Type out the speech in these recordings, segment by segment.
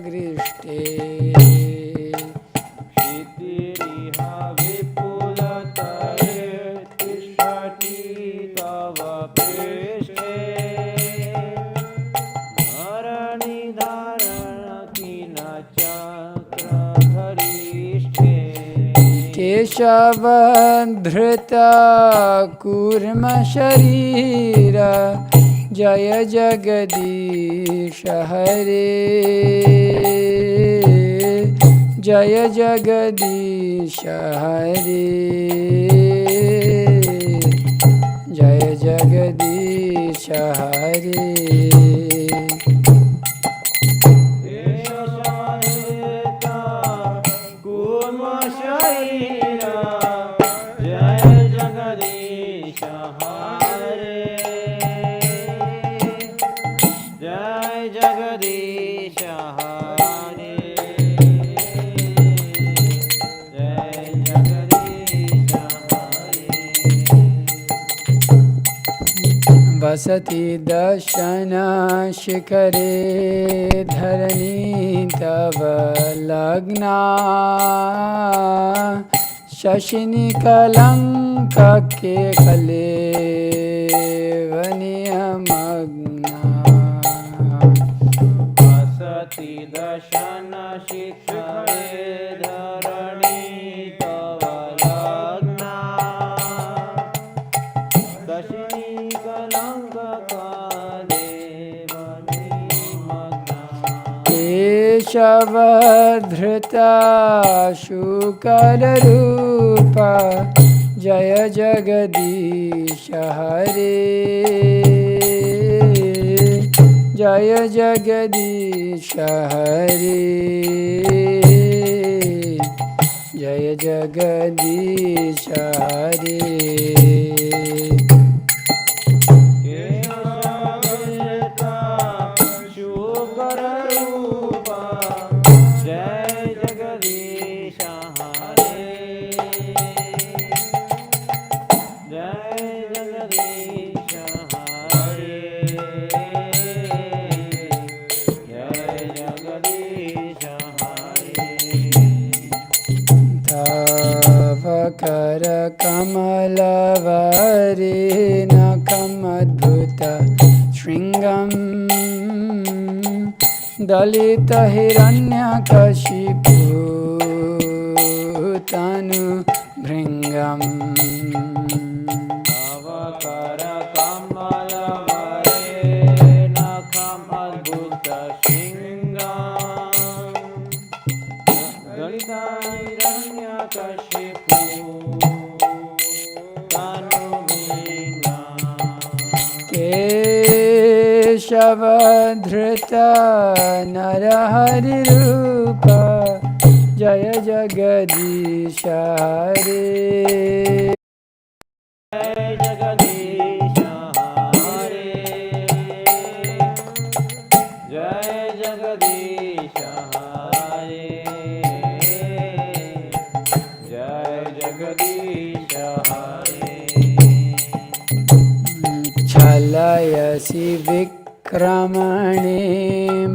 गृष्टे क्षितिरिह विपुलतरे तिष्ठति तव पृष्ठे धरणि-धारण-किन-चक्र-धरिष्ठे केशवधृता कूर्म-śarīra जय जगदीश हरे जय जगदीश हरे जय जगदीश हरे कूर्म-śarīra जय जगदीश हरे जय जगदीश हरे जय जगदीश हरे वसति दाśana-śikhare धरणी तव लग्ना शशिनि कलंके कलेवनियमग्ना वसति दाśana-śikhare धरणी तव लग्ना शशिनि कलंककालेवनिमग्ना केशवधृता शुकररूपा जय जगदीश हरे जय जगदीश हरे जय जगदीश हरे शुकररूपा जय जगदीश हरे जय जगदीश हरे जय जगदीश हरे तव करा-kamala-vare नखमद्भुत-शृङ्गं dalita-hiran-kalańka-kaleva तव करा-kamala-vare नखमद्भुत-शृङ्गं dalita-hiran-kalańka-kaleva केशवधृता narahari-rūpa जय जगदीश हरे जय जगदीश हरे जय जगदीश हरे जय जगदीश हरे छलयसि विक्रमणे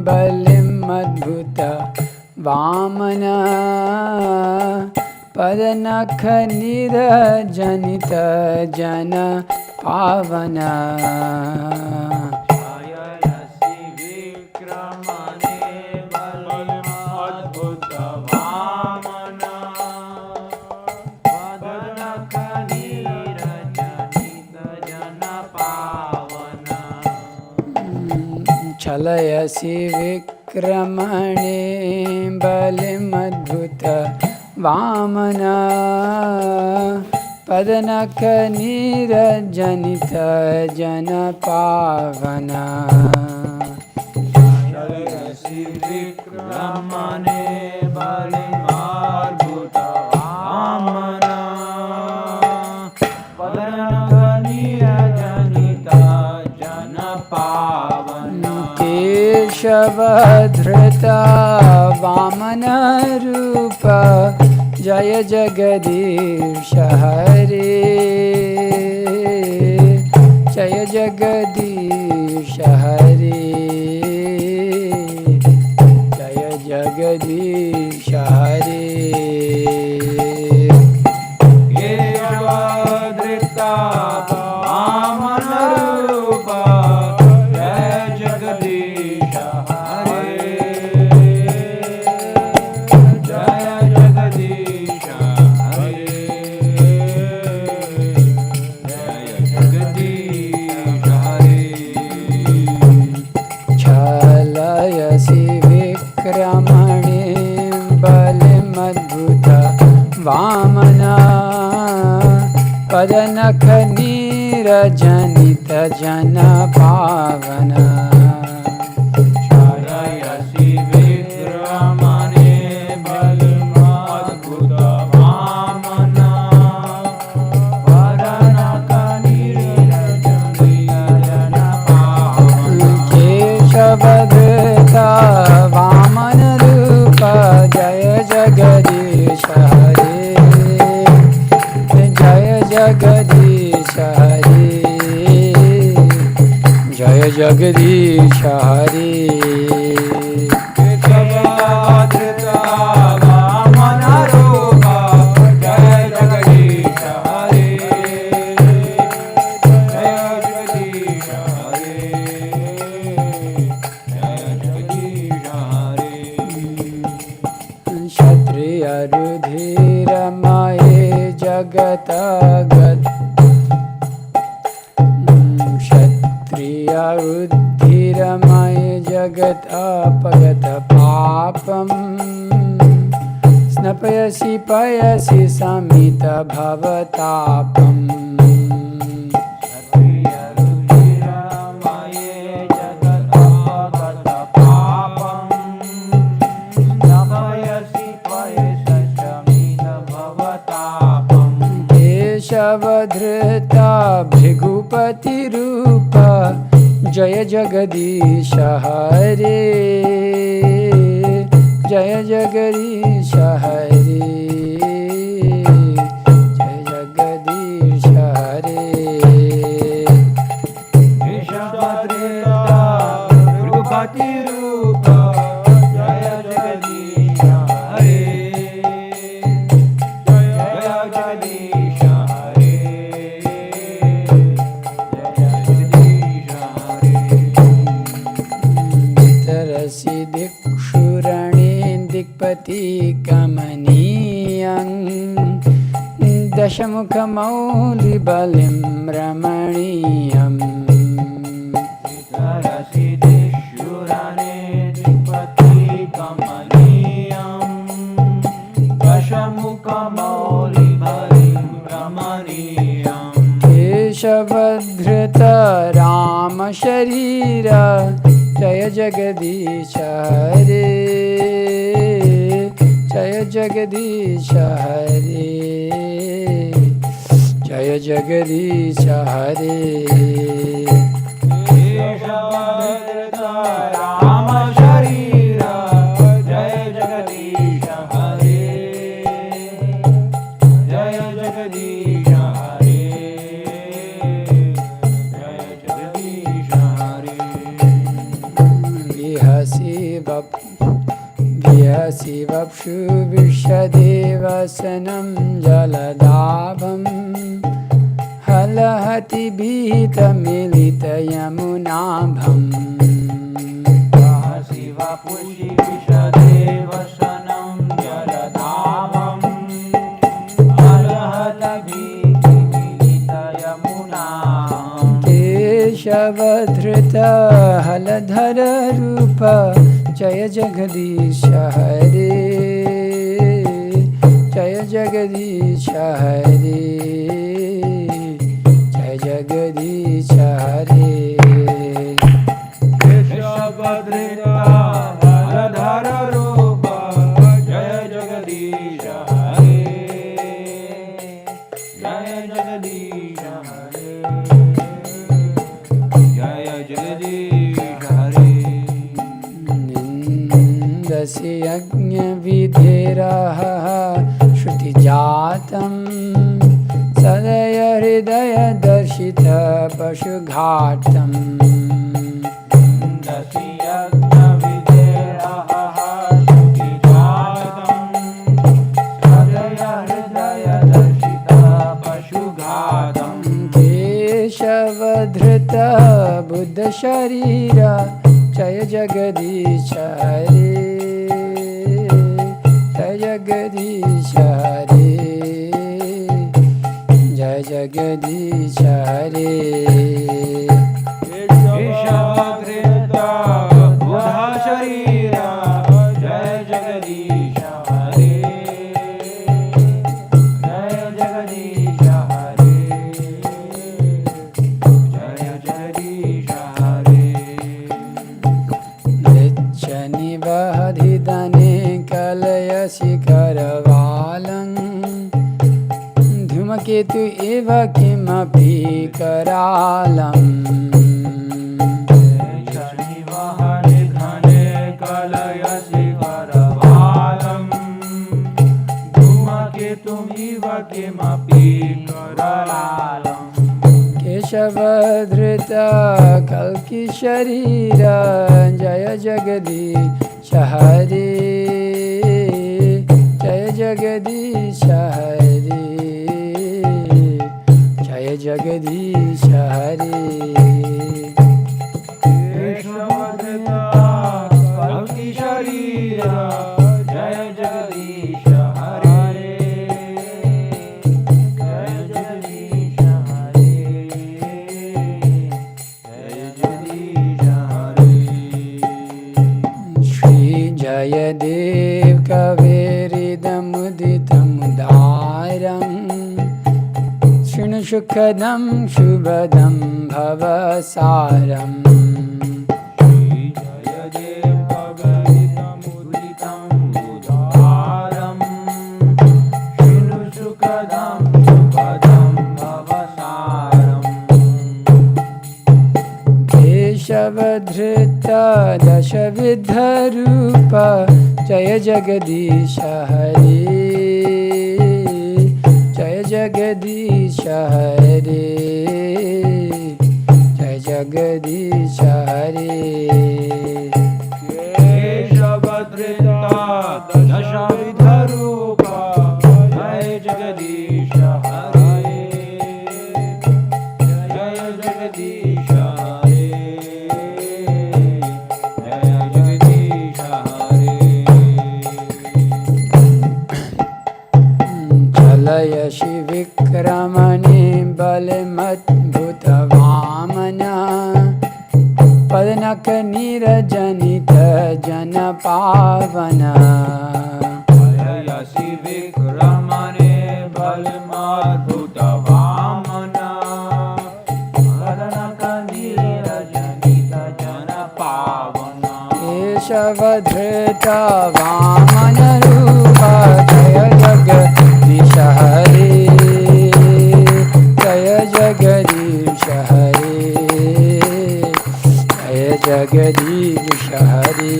बलिमद्भुता वामना पदनखनिरजनित जन पावना छलयसि विक्रमणे बलिमद्भुता वामना पदनखनिरजनित जन पावना छलयसि विक्रमणे बलिमद्भुता वामना पदनखनिरजनित जन पावना छलयसि विक्रमणे बलिमद्भुता वामना पदनखनिरजनित जन पावना केशवधृता वामन-रूपा जय जगदीश हरे जय जगदीश हरे जय पदनख नीरजनित जन पावना छायासि विक्रमणे बलिमद्भुत वामना वदनख नीरजनित जन पावना केशवधृता वामन रूप जय जगदीश हरे जय जगदीश हरे जय जगदीश हरे केशवधृता वामन रूप जय जगदीश हरे जय जगदीश हरे जय जगदीश हरे क्षत्रिय रुधिरमये जगत क्षत्रिय रुधिरमये जगत अपगत पापम स्नपयसि पयसि समित भवतापम केशवधृता भृगुपति रूप जय जगदीश हरे जय जगदीश हरे जय जगदीश हरे केशवधृता भृगुपति रूप जय जगदीश हरे जय जगदीश हरे तरसि दिक्षुरणे दिक्पति कमनीयं दशमुखमौलिबलिं रमणीयम् तरसि दिक्षुरणे दिक्पति कमनीयं दशमुखमौलिबलिं रमणीयम् केशवधृत राम शरीर जय जगदीश हरे जय जगदीश हरे जय जगदीश हरे केशवधृता राम शरीर जय जगदीश हरे जय जगदीश हरे जय जगदीश हरे विहसि वक्षु विश्वदेवसनं जलदाभं हलहति भीतमिलितयमुनाभम् विहसि वपुषि विश्वदेवसनं जलदाभं हलहति भीतमिलितयमुनाभम् केशवधृत हलधर रूप जय जगदीश हरे जय जगदीश हरे जय जगदीश हरे केशवधृता हलधर रूप जय जगदीश हरे जय जगदीश हरे जय जगदीश हरे निन्दसि यज्ञविधेरः श्रुतिजातं सदय हृदय दर्शित पशुघातम् निन्दसि यज्ञविधेरः श्रुतिजातं सदय हृदय दर्शित पशुघातम् केशवधृत बुद्ध शरीर जय जगदीश हरे जय जगदीश हरे जय जगदीश हरे केशवधृता बुद्ध शरीर जय जगदीश हरे जय धूमकेतु एव किमपि करालम् शनिवाहनिधने कलयसि करवालम् धूमकेतुमिव किमपि करालम् केशवधृत कल्की शरीर जय जगदीश हरे जय जगदीश हरे जय जगदीश हरे केशवधृत कल्की शरीर जय जगदीश हरे जय जगदीश हरे जय जगदीश हरे श्री जयदेव कवेरिदमुदितमुदारम् शृणु सुखदं शुभदं भवसारम् जयदेव कवितमुदितं उदारम् शृणु सुखदं सुखदं भवसारम् केशवधृत दशविधरूप जय जगदीश हरे जय जगदीश हरे जय जगदीश हरे केशवधृत दशविधरूप जय जगदीश हरे जय जगदीश हरे जय जगदीश हरे चलयसि विक्रमणे बलमद्भुतवामना पदनख नीरजनित जन पावना जयसि विक्रमणे बलमद्भुतवामना पदनखनीरजनित जन पावना केशवधृत वामन रूप जय जगदीश हरे जय जगदीश हरे जय जगदीश हरे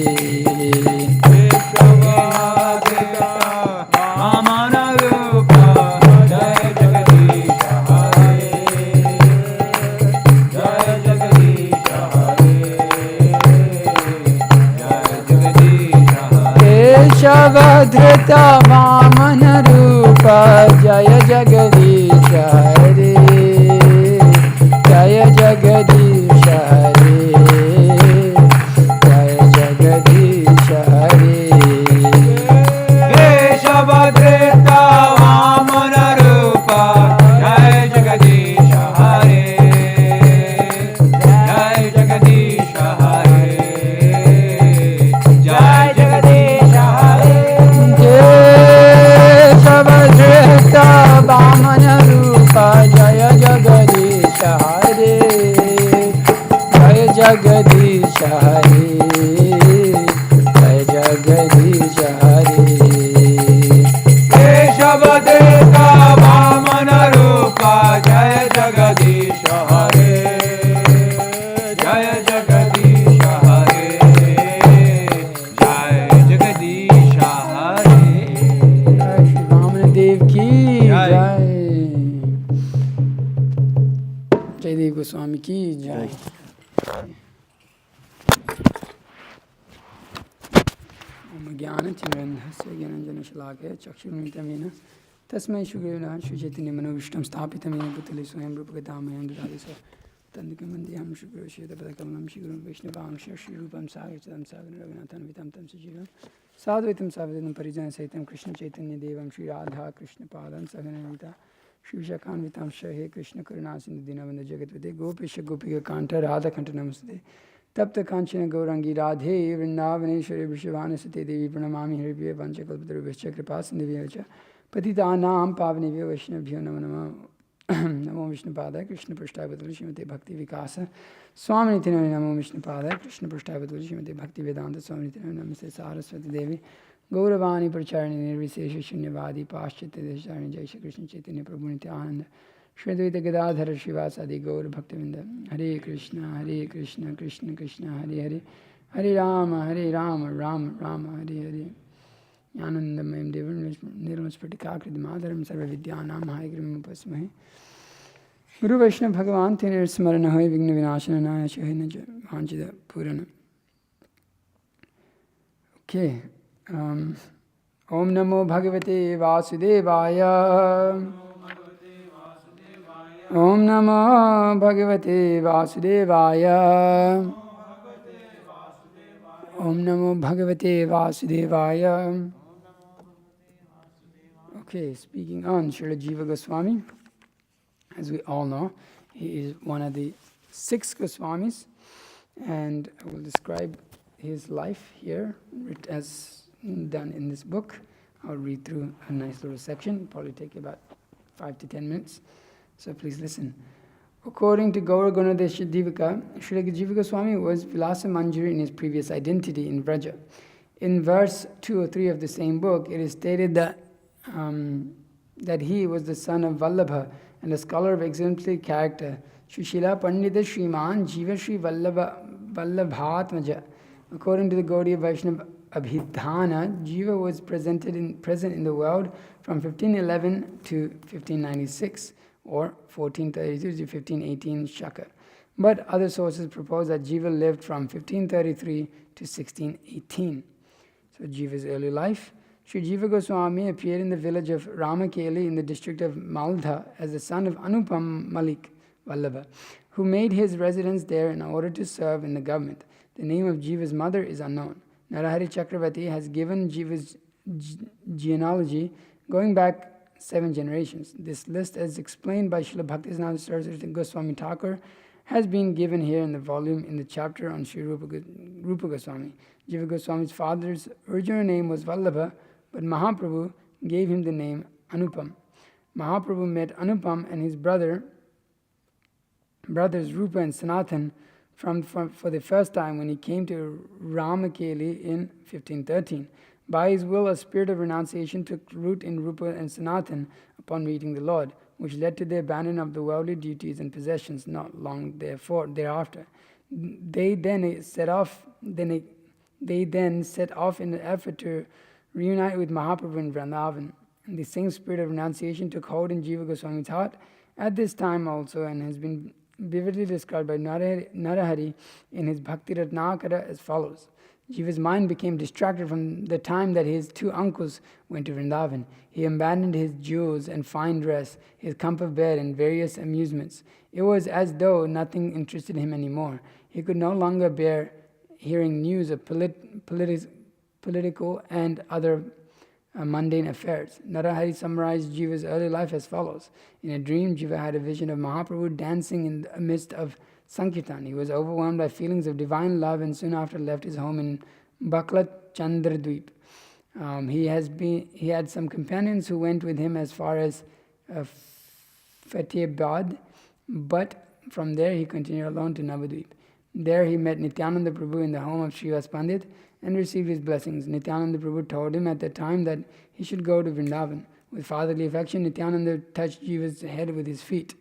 वामन-रूप जय जगदीश हरे जय जगदीश हरे जय जगदीश हरे केशवधृत वामन रूप जय जगदीश हरे जय जगदीश हरे जय जगदीश हरे केशवधृत वामन-रूप जय जगदीश हरे जय जगदीश हरे जय जगदीश हरे केशवधृत वामन रूप जय जगदीश हरे जय जगदीश हरे जय जगदीश हरे केशवधृत वामन-रूप जय जगदीश हरे जय जगदीश हरे जय जगदीश हरे श्री वामन देव की जय। जय जयदेव गोस्वामी की जय ओम ज्ञानतिमिरन्धस्य ज्ञानञ्जनशलाकया चक्षुरुन्मिलितं येन तस्मै श्रीगुरुवे श्रीचैतन्यमनोभीष्टं स्थापितं येन भूतले स्वयं रूपकथामयं ददाति स तन्निकं वन्देऽहं श्रीगुरुं श्रीयुतपदकमलं श्रीगुरुं वैष्णवांश श्रीरूपं सागरचरं सागरं रघुनाथान्वितं तं सजीवं साद्वैतं सावधूतं परिजनसहितं कृष्णचैतन्यदेवं श्रीराधा कृष्णपादं सगनमिता श्रीविशाखान्वितं हे कृष्ण करुणा सिंधु दीनबन्धु जगत्पते गोपेश गोपिकान्त राधाकण्ठ नमस्ते तप्त कांचन गौरंगी राधे वृंदावनेश्वरी विश्वभानुसुते देवी प्रणमामि हरिप्रिय पंचकल्पतरुभ्यश्च कृपा सिन्धुभ्यः च पतितानां पावनेभ्यो वैष्णवेभ्यो नमो नमः नमो विष्णुपादाय कृष्णपृष्ठाय बदलि श्रीमते भक्ति विकास स्वामिनिति नमो विष्णुपादाय कृष्णपृष्ठाय बदलि श्रीमते भक्ति वेदांत स्वामिनिति नमस्ते सारस्वती देवी Gauravani Pracharani Nirvisesha Shunyavadi Paschatya Desharani Jai Shri Krishna Chaitanya Prabhu Nityananda Shri Advaita Gadadhara Srivasadi Gaur Bhaktivinda Hare Krishna Krishna Krishna Hare Hare Hare Rama Rama Rama Hare Hare Jnanandamaya Devam Nirmaspratikakriti Madharam Sarva Vidyanam Hayagrim Upasmahe Guru Vaishnava Bhagavan Tene Smarana Hoy Vigna Vinashana Naya Shahina Vanchida Purana. Okay. Om Namo Bhagavate Vasudevaya. Om Namo Bhagavate Vasudevaya. Om Namo Bhagavate Vasudevaya. Okay, speaking on Srila Jiva Goswami. As we all know, he is one of the 6 Goswamis, and I will describe his life here as done in this book. I'll read through a nice little section, probably take about 5 to 10 minutes, so please listen. According to Gaura Gunadesha Divika, Srila Jiva Goswami was Vilasa Manjari in his previous identity in Vraja. In verse 2 or 3 of the same book, it is stated that he was the son of Vallabha and a scholar of exemplary character, Shushila Pandita Shriman Jiva Shri Vallabhatmaja. According to the Gaudiya Vaishnava Abhidhana, Jiva was present in the world from 1511 to 1596, or 1432 to 1518 Shaka. But other sources propose that Jiva lived from 1533 to 1618. So Jiva's early life. Sri Jiva Goswami appeared in the village of Ramakeli in the district of Maldha as the son of Anupam Malik Vallabha, who made his residence there in order to serve in the government. The name of Jiva's mother is unknown. Narahari Chakravarti has given Jiva's genealogy going back 7 generations. This list, as explained by Srila Bhaktisnatha Saraswati Goswami Thakur, has been given here in the volume in the chapter on Sri Rupa Goswami. Jiva Goswami's father's original name was Vallabha, but Mahaprabhu gave him the name Anupam. Mahaprabhu met Anupam and his brothers Rupa and Sanatan for the first time when he came to Ramakeli in 1513. By his will, a spirit of renunciation took root in Rupa and Sanatan upon meeting the Lord, which led to the abandonment of the worldly duties and possessions not long thereafter. They then set off in an effort to reunite with Mahaprabhu in Vrindavan. And the same spirit of renunciation took hold in Jiva Goswami's heart at this time also, and has been vividly described by Narahari in his Bhakti Ratnakara as follows. Jiva's mind became distracted from the time that his 2 uncles went to Vrindavan. He abandoned his jewels and fine dress, his comfort bed and various amusements. It was as though nothing interested him anymore. He could no longer bear hearing news of political and other mundane affairs. Narahari summarized Jiva's early life as follows. In a dream, Jiva had a vision of Mahaprabhu dancing in the midst of Sankirtan. He was overwhelmed by feelings of divine love and soon after left his home in Bakla Chandradweep. He had some companions who went with him as far as Fatehbad, but from there he continued alone to Navadweep. There he met Nityananda Prabhu in the home of Srivas Pandit and received his blessings. Nityananda Prabhu told him at the time that he should go to Vrindavan. With fatherly affection, Nityananda touched Jiva's head with his feet.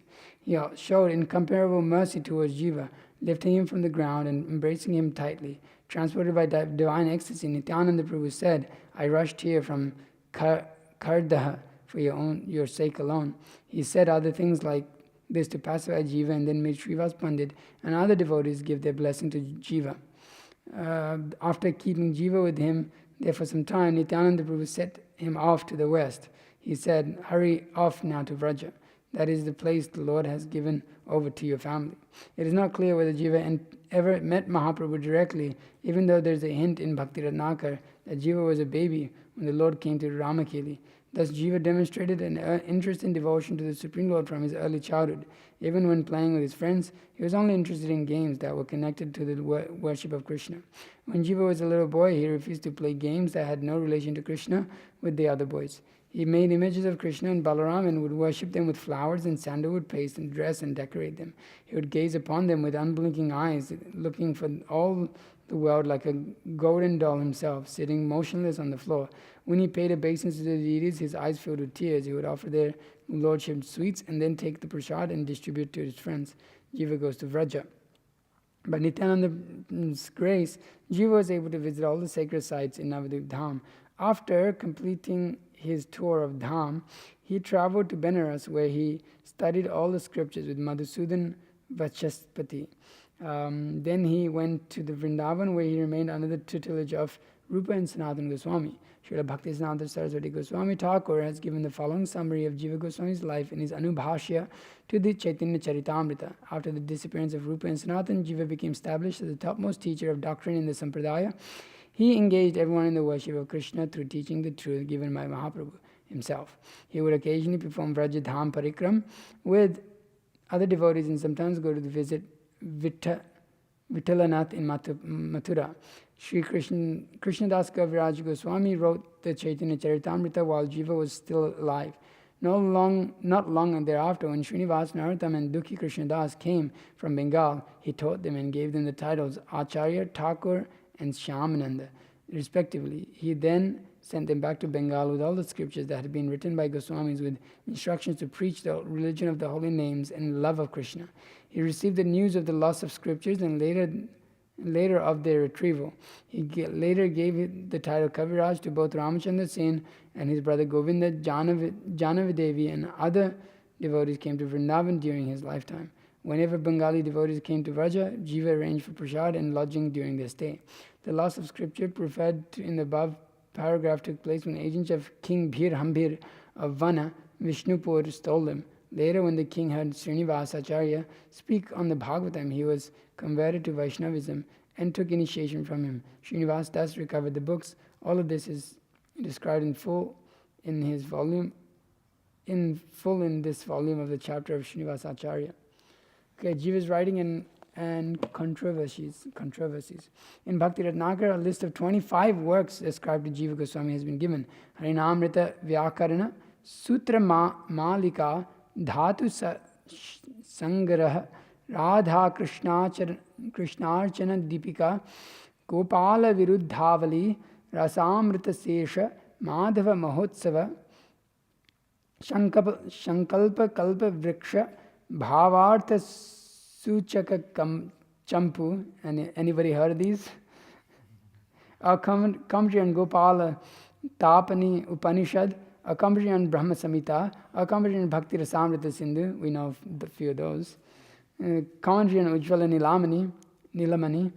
He showed incomparable mercy towards Jiva, lifting him from the ground and embracing him tightly. Transported by divine ecstasy, Nityananda Prabhu said, "I rushed here from Kardaha for your sake alone." He said other things like this to pacify Jiva, and then made Srivas Pandit and other devotees give their blessing to Jiva. After keeping Jiva with him there for some time, Nityananda Prabhu set him off to the west. He said, "Hurry off now to Vraja. That is the place the Lord has given over to your family." It is not clear whether Jiva ever met Mahaprabhu directly, even though there is a hint in Bhakti Ratnakar that Jiva was a baby when the Lord came to Ramakeli. Thus Jiva demonstrated an interest in devotion to the Supreme Lord from his early childhood. Even when playing with his friends, he was only interested in games that were connected to the worship of Krishna. When Jiva was a little boy, he refused to play games that had no relation to Krishna with the other boys. He made images of Krishna and Balaram and would worship them with flowers and sandalwood paste and dress and decorate them. He would gaze upon them with unblinking eyes, looking for all the world like a golden doll himself, sitting motionless on the floor. When he paid obeisance to the deities, his eyes filled with tears. He would offer their lordship sweets and then take the prasad and distribute to his friends. Jiva goes to Vraja. By Nityananda's grace, Jiva was able to visit all the sacred sites in Navadvip Dham. After completing his tour of Dham, he traveled to Benares, where he studied all the scriptures with Madhusudan Vachaspati. Then he went to the Vrindavan, where he remained under the tutelage of Rupa and Sanatana Goswami. Srila Bhaktisiddhanta Saraswati Goswami Thakur has given the following summary of Jiva Goswami's life in his Anubhashya to the Chaitanya-Charitamrita. After the disappearance of Rupa and Sanatana, Jiva became established as the topmost teacher of doctrine in the Sampradaya. He engaged everyone in the worship of Krishna through teaching the truth given by Mahaprabhu himself. He would occasionally perform Vrajadham Parikram with other devotees and sometimes go to visit Vittalanath in Mathura. Sri Krishnadas Kaviraj Goswami wrote the Chaitanya Charitamrita while Jiva was still alive. Not long thereafter, when Srinivas Narottam and Dukhi Krishnadas came from Bengal, he taught them and gave them the titles Acharya, Thakur, and Shyamananda, respectively. He then sent them back to Bengal with all the scriptures that had been written by Goswamis with instructions to preach the religion of the holy names and love of Krishna. He received the news of the loss of scriptures and later of their retrieval. He later gave the title Kaviraj to both Ramachandra Sen and his brother Govinda, Janavidevi, and other devotees came to Vrindavan during his lifetime. Whenever Bengali devotees came to Vraja, Jiva arranged for prasad and lodging during their stay. The loss of scripture referred to in the above paragraph took place when agents of King Bhir Hambir of Vana, Vishnupur, stole them. Later, when the king heard Srinivas Acharya speak on the Bhagavatam, he was converted to Vaishnavism and took initiation from him. Srinivas thus recovered the books. All of this is described in full in this volume of the chapter of Srinivas Acharya. Okay, Jiva's writing and controversies. In Bhakti Ratnakara, a list of 25 works ascribed to Jiva Goswami has been given. Harinamrita Vyakarana, Sutra Malika, Dhatu Sangraha, Radha Krishnarchana Deepika, Gopala Viruddhavali, Rasamrita Sesha, Madhava Mahotsava, Shankalpa Kalpa Vriksha, Bhavartha Suchaka Champu. Anybody heard of these? A commentary on Gopala Tapani Upanishad, a commentary on Brahma Samhita, a commentary on Bhakti Rasamrita Sindhu, we know a few of those, commentary on Ujjvala Nilamani,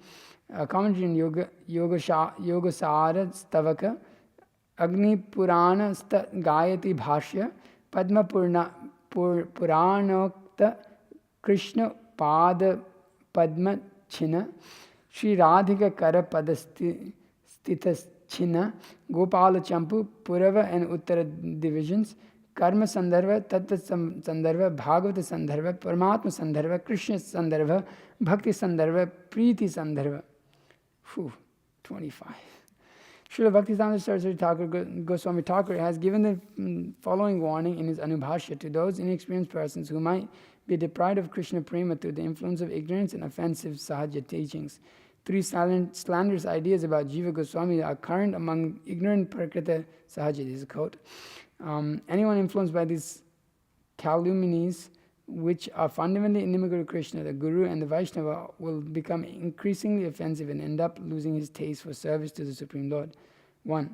a commentary on Yogasara Stavaka, Agni Purana Gayati Bhashya, Padma Puranokta Krishna Pada Padma China, Sri Radhika Kara Padasti Stitas China, Gopala Champu, Purava and Uttara divisions, Karma Sandharva, Tattva Sandharva, Bhagavata Sandharva, Paramatma Sandharva, Krishna Sandharva, Bhakti Sandharva, Preeti Sandharva. 25. Srila Bhaktisiddhanta Saraswati Thakur Goswami Thakur has given the following warning in his Anubhashya to those inexperienced persons who might be deprived of Krishna Prema through the influence of ignorance and offensive Sahaja teachings. 3 slanderous ideas about Jiva Goswami are current among ignorant Prakrita Sahaja. This is a quote. Anyone influenced by these calumnies, which are fundamentally inimical to Krishna, the Guru and the Vaishnava, will become increasingly offensive and end up losing his taste for service to the Supreme Lord. 1.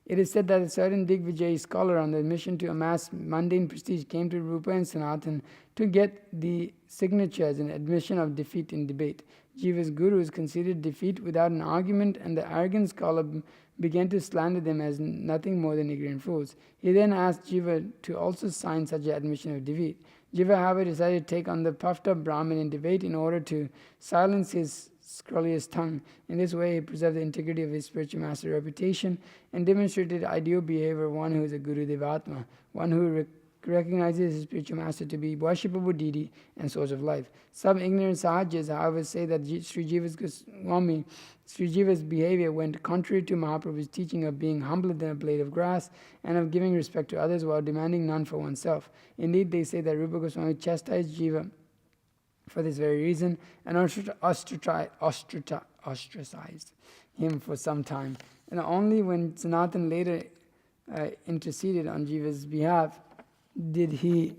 It is said that a certain Digvijay scholar on the mission to amass mundane prestige came to Rupa and Sanatana to get the signatures and admission of defeat in debate. Jiva's gurus conceded defeat without an argument, and the arrogant scholar began to slander them as nothing more than ignorant fools. He then asked Jiva to also sign such an admission of defeat. Jiva, however, decided to take on the puffed-up Brahmin in debate in order to silence his scurrilous tongue. In this way, he preserved the integrity of his spiritual master reputation and demonstrated the ideal behavior of one who is a Guru Devatma, one who recognizes his spiritual master to be worshipable deity and source of life. Some ignorant sahajas, however, say that Sri Jiva's behavior went contrary to Mahaprabhu's teaching of being humbler than a blade of grass and of giving respect to others while demanding none for oneself. Indeed, they say that Rupa Goswami chastised Jiva for this very reason and ostracized ostracized him for some time. And only when Sanatana later interceded on Jiva's behalf did he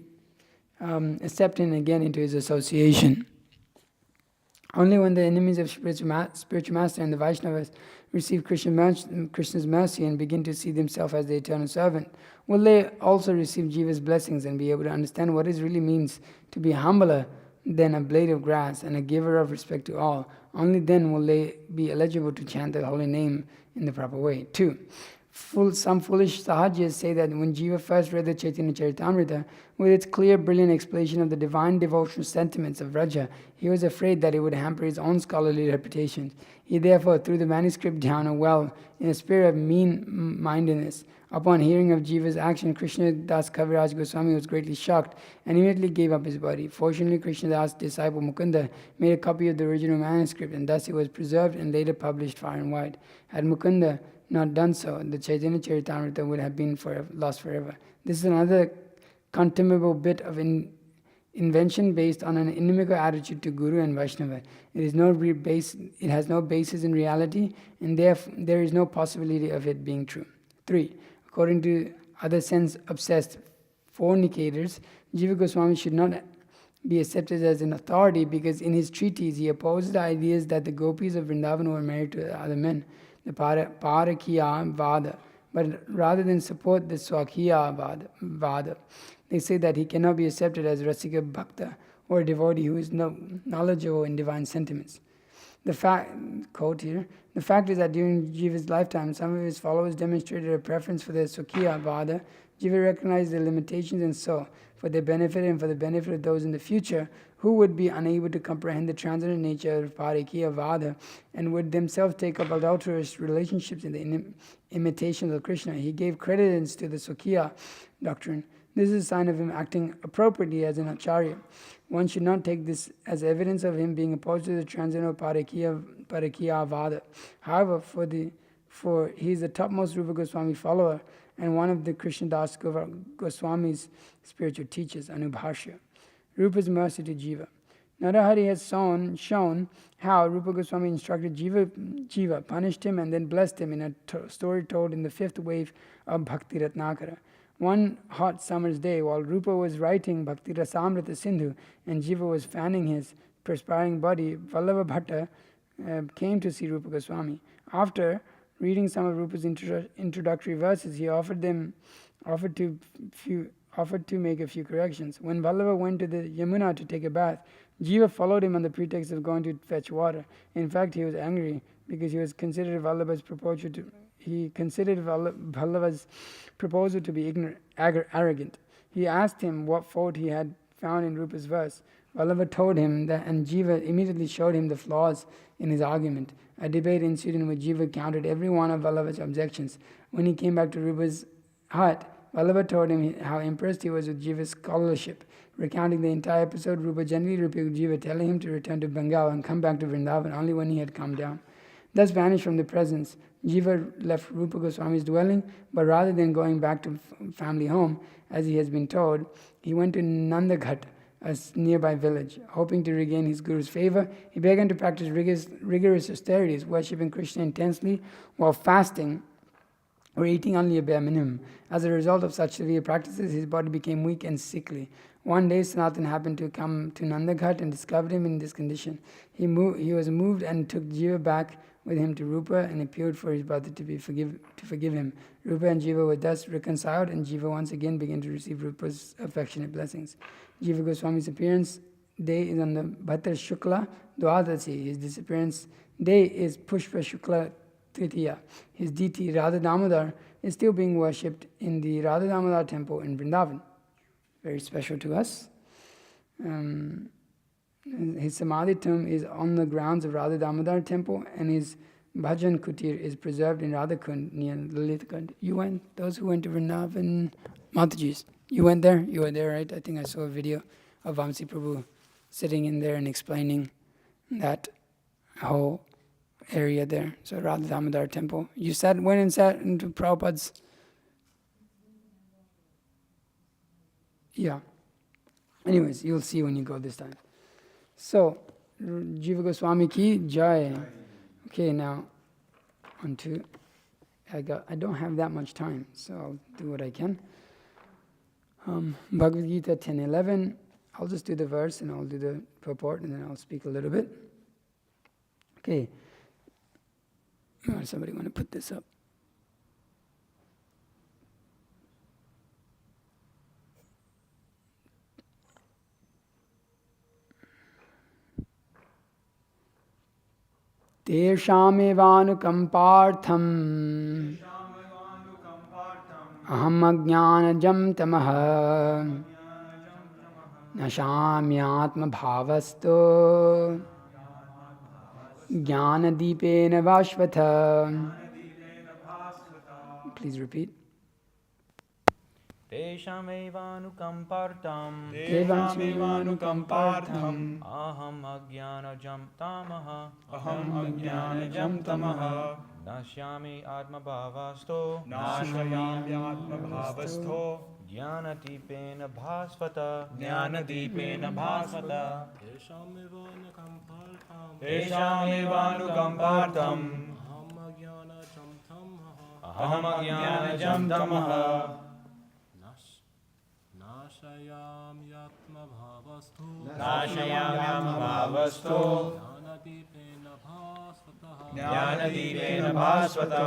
accept him again into his association. Only when the enemies of spiritual master and the Vaishnavas receive Krishna's mercy and begin to see themselves as the eternal servant will they also receive Jiva's blessings and be able to understand what it really means to be humbler than a blade of grass and a giver of respect to all. Only then will they be eligible to chant the holy name in the proper way. 2. Some foolish sahajis say that when Jiva first read the Chaitanya-Charitamrita with its clear, brilliant explanation of the divine devotional sentiments of Raja, he was afraid that it would hamper his own scholarly reputation. He therefore threw the manuscript down a well in a spirit of mean-mindedness. Upon hearing of Jiva's action, Krishna Das Kaviraj Goswami was greatly shocked and immediately gave up his body. Fortunately, Krishna Das' disciple Mukunda made a copy of the original manuscript, and thus it was preserved and later published far and wide. Had Mukunda not done so, the Chaitanya Charitamrita would have been lost forever. This is another contemptible bit of invention based on an inimical attitude to Guru and Vaishnava. It has no basis in reality, and therefore there is no possibility of it being true. 3. According to other sense-obsessed fornicators, Jiva Goswami should not be accepted as an authority because in his treatise he opposes the ideas that the gopis of Vrindavan were married to other men, the Parakya-vada, but rather than support the Swakya-vada. They say that he cannot be accepted as Rasika Bhakta or a devotee who is knowledgeable in divine sentiments. The fact is that during Jiva's lifetime, some of his followers demonstrated a preference for the Swakya-vada. Jiva recognized the limitations and so, for their benefit and for the benefit of those in the future who would be unable to comprehend the transcendent nature of Parakya-vada and would themselves take up adulterous relationships in the imitation of Krishna, he gave credence to the Swakya doctrine. This is a sign of him acting appropriately as an acharya. One should not take this as evidence of him being opposed to the transcendental Parakya-vada. However, for he is the topmost Rupa Goswami follower and one of the Krishna Das Goswami's spiritual teachers, Anubhashya. Rupa's mercy to Jiva. Narahari has shown how Rupa Goswami instructed Jiva, punished him and then blessed him in a story told in the 5th wave of Bhakti Ratnakara. One hot summer's day, while Rupa was writing Bhakti Rasamrita Sindhu and Jiva was fanning his perspiring body, Vallabha Bhatta came to see Rupa Goswami. After reading some of Rupa's introductory verses, he offered to make a few corrections. When Vallabha went to the Yamuna to take a bath, Jiva followed him on the pretext of going to fetch water. In fact, he was angry because he considered Vallabha's proposal to be arrogant. He asked him what fault he had found in Rupa's verse. Vallabha told him that, and Jiva immediately showed him the flaws in his argument. A debate ensued in which Jiva countered every one of Vallabha's objections. When he came back to Rupa's hut, Vallabha told him how impressed he was with Jiva's scholarship. Recounting the entire episode, Rupa gently rebuked Jiva, telling him to return to Bengal and come back to Vrindavan only when he had come down. Thus vanished from the presence, Jiva left Rupa Goswami's dwelling, but rather than going back to family home, as he has been told, he went to Nandaghat, a nearby village. Hoping to regain his Guru's favor, he began to practice rigorous austerities, worshipping Krishna intensely while fasting or eating only a bare minimum. As a result of such severe practices, his body became weak and sickly. One day, Sanatana happened to come to Nandaghat and discovered him in this condition. He was moved and took Jiva back with him to Rupa and appealed for his brother to forgive him. Rupa and Jiva were thus reconciled, and Jiva once again began to receive Rupa's affectionate blessings. Jiva Goswami's appearance day is on the Bhatra Shukla Dvadasi. His disappearance day is Pushpa Shukla Tritiya. His deity Radha Damodar is still being worshipped in the Radha Damodar temple in Vrindavan. Very special to us. His Samadhi tomb is on the grounds of Radha Damodar temple, and his Bhajan Kutir is preserved in Radhakund near Lalitakund. Those who went to Vrindavan, Mataji's, you went there? You were there, right? I think I saw a video of Vamsi Prabhu sitting in there and explaining that whole area there. So Radha Damodar temple. You went and sat into Prabhupada's. Yeah. Anyways, you'll see when you go this time. So, Jiva Goswami ki jai. Okay, now on to, I don't have that much time, so I'll do what I can. Bhagavad Gita 10:11. I'll just do the verse and I'll do the purport and then I'll speak a little bit. Okay. Somebody want to put this up? Teshamevanukampartham aham ajnanajam tamaha nashamyatma bhavasto jnanadipena vashvata. Please repeat. Teshamevanukampartam aham ajnanajam tamaha nashyami atmabhavasto jnanadipena bhasvata Teshamevanukampartam aham ajnanajam tamaha Nashayamyatmabhavasto Jnanadipena bhasvata.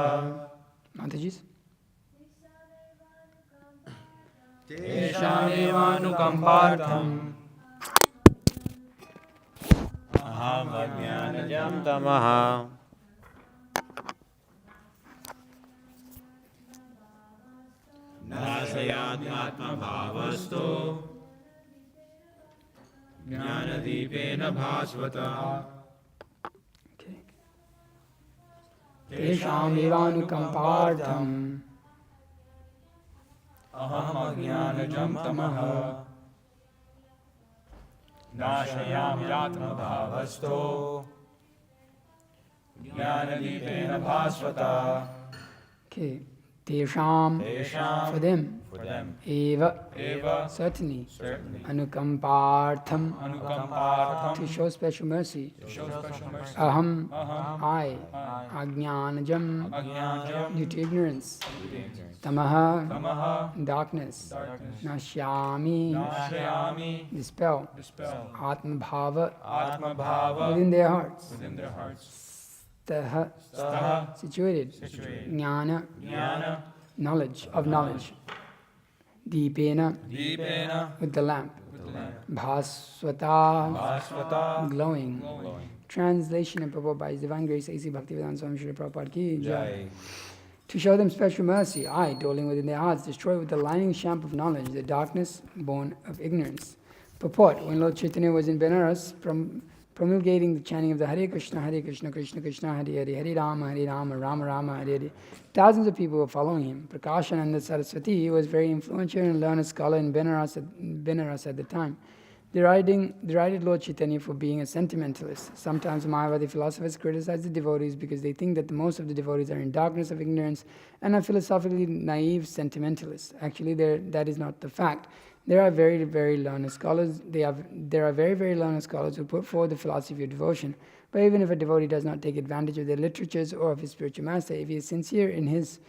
Mataji's. Teshamevanukampartham aham ajnanajam tamaha Nashayamyatmabhavasto Jnanadipena bhasvata. Okay. Teshamevanukampartham aham ajnanajam tamaha Nashayamyatmabhavasto Jnanadipena bhasvata. Okay. Tesham, for them. Eva, certainly. Anukampartham, to show special mercy. Aham, I. Ajnanajam, due to ignorance. Tamaha, darkness. Nashyami, dispel. Atmabhava, within their hearts. Staha, situated. Jnana, knowledge, of knowledge. Deepena, with the lamp. Bhasvata, glowing. Translation and purport by His Divine Grace A.C. Bhaktivedanta Swami Srila Prabhupada ki Jai. To show them special mercy, I, dwelling within their hearts, destroy with the lining shampoo of knowledge the darkness born of ignorance. Purport: when Lord Chaitanya was in Benares, promulgating the chanting of the Hare Krishna, Krishna Krishna, Hare Hare, Hare Rama, Rama Rama, Hare Hare, thousands of people were following him. Prakashananda Saraswati was very influential and learned scholar in Benares at the time. Derided Lord Chaitanya for being a sentimentalist. Sometimes Mayavadi philosophers criticize the devotees because they think that most of the devotees are in darkness of ignorance and are philosophically naive sentimentalists. Actually, that is not the fact. There are very, very learned scholars. There are very, very learned scholars who put forward the philosophy of devotion. But even if a devotee does not take advantage of their literatures or of his spiritual master, if he is sincere in his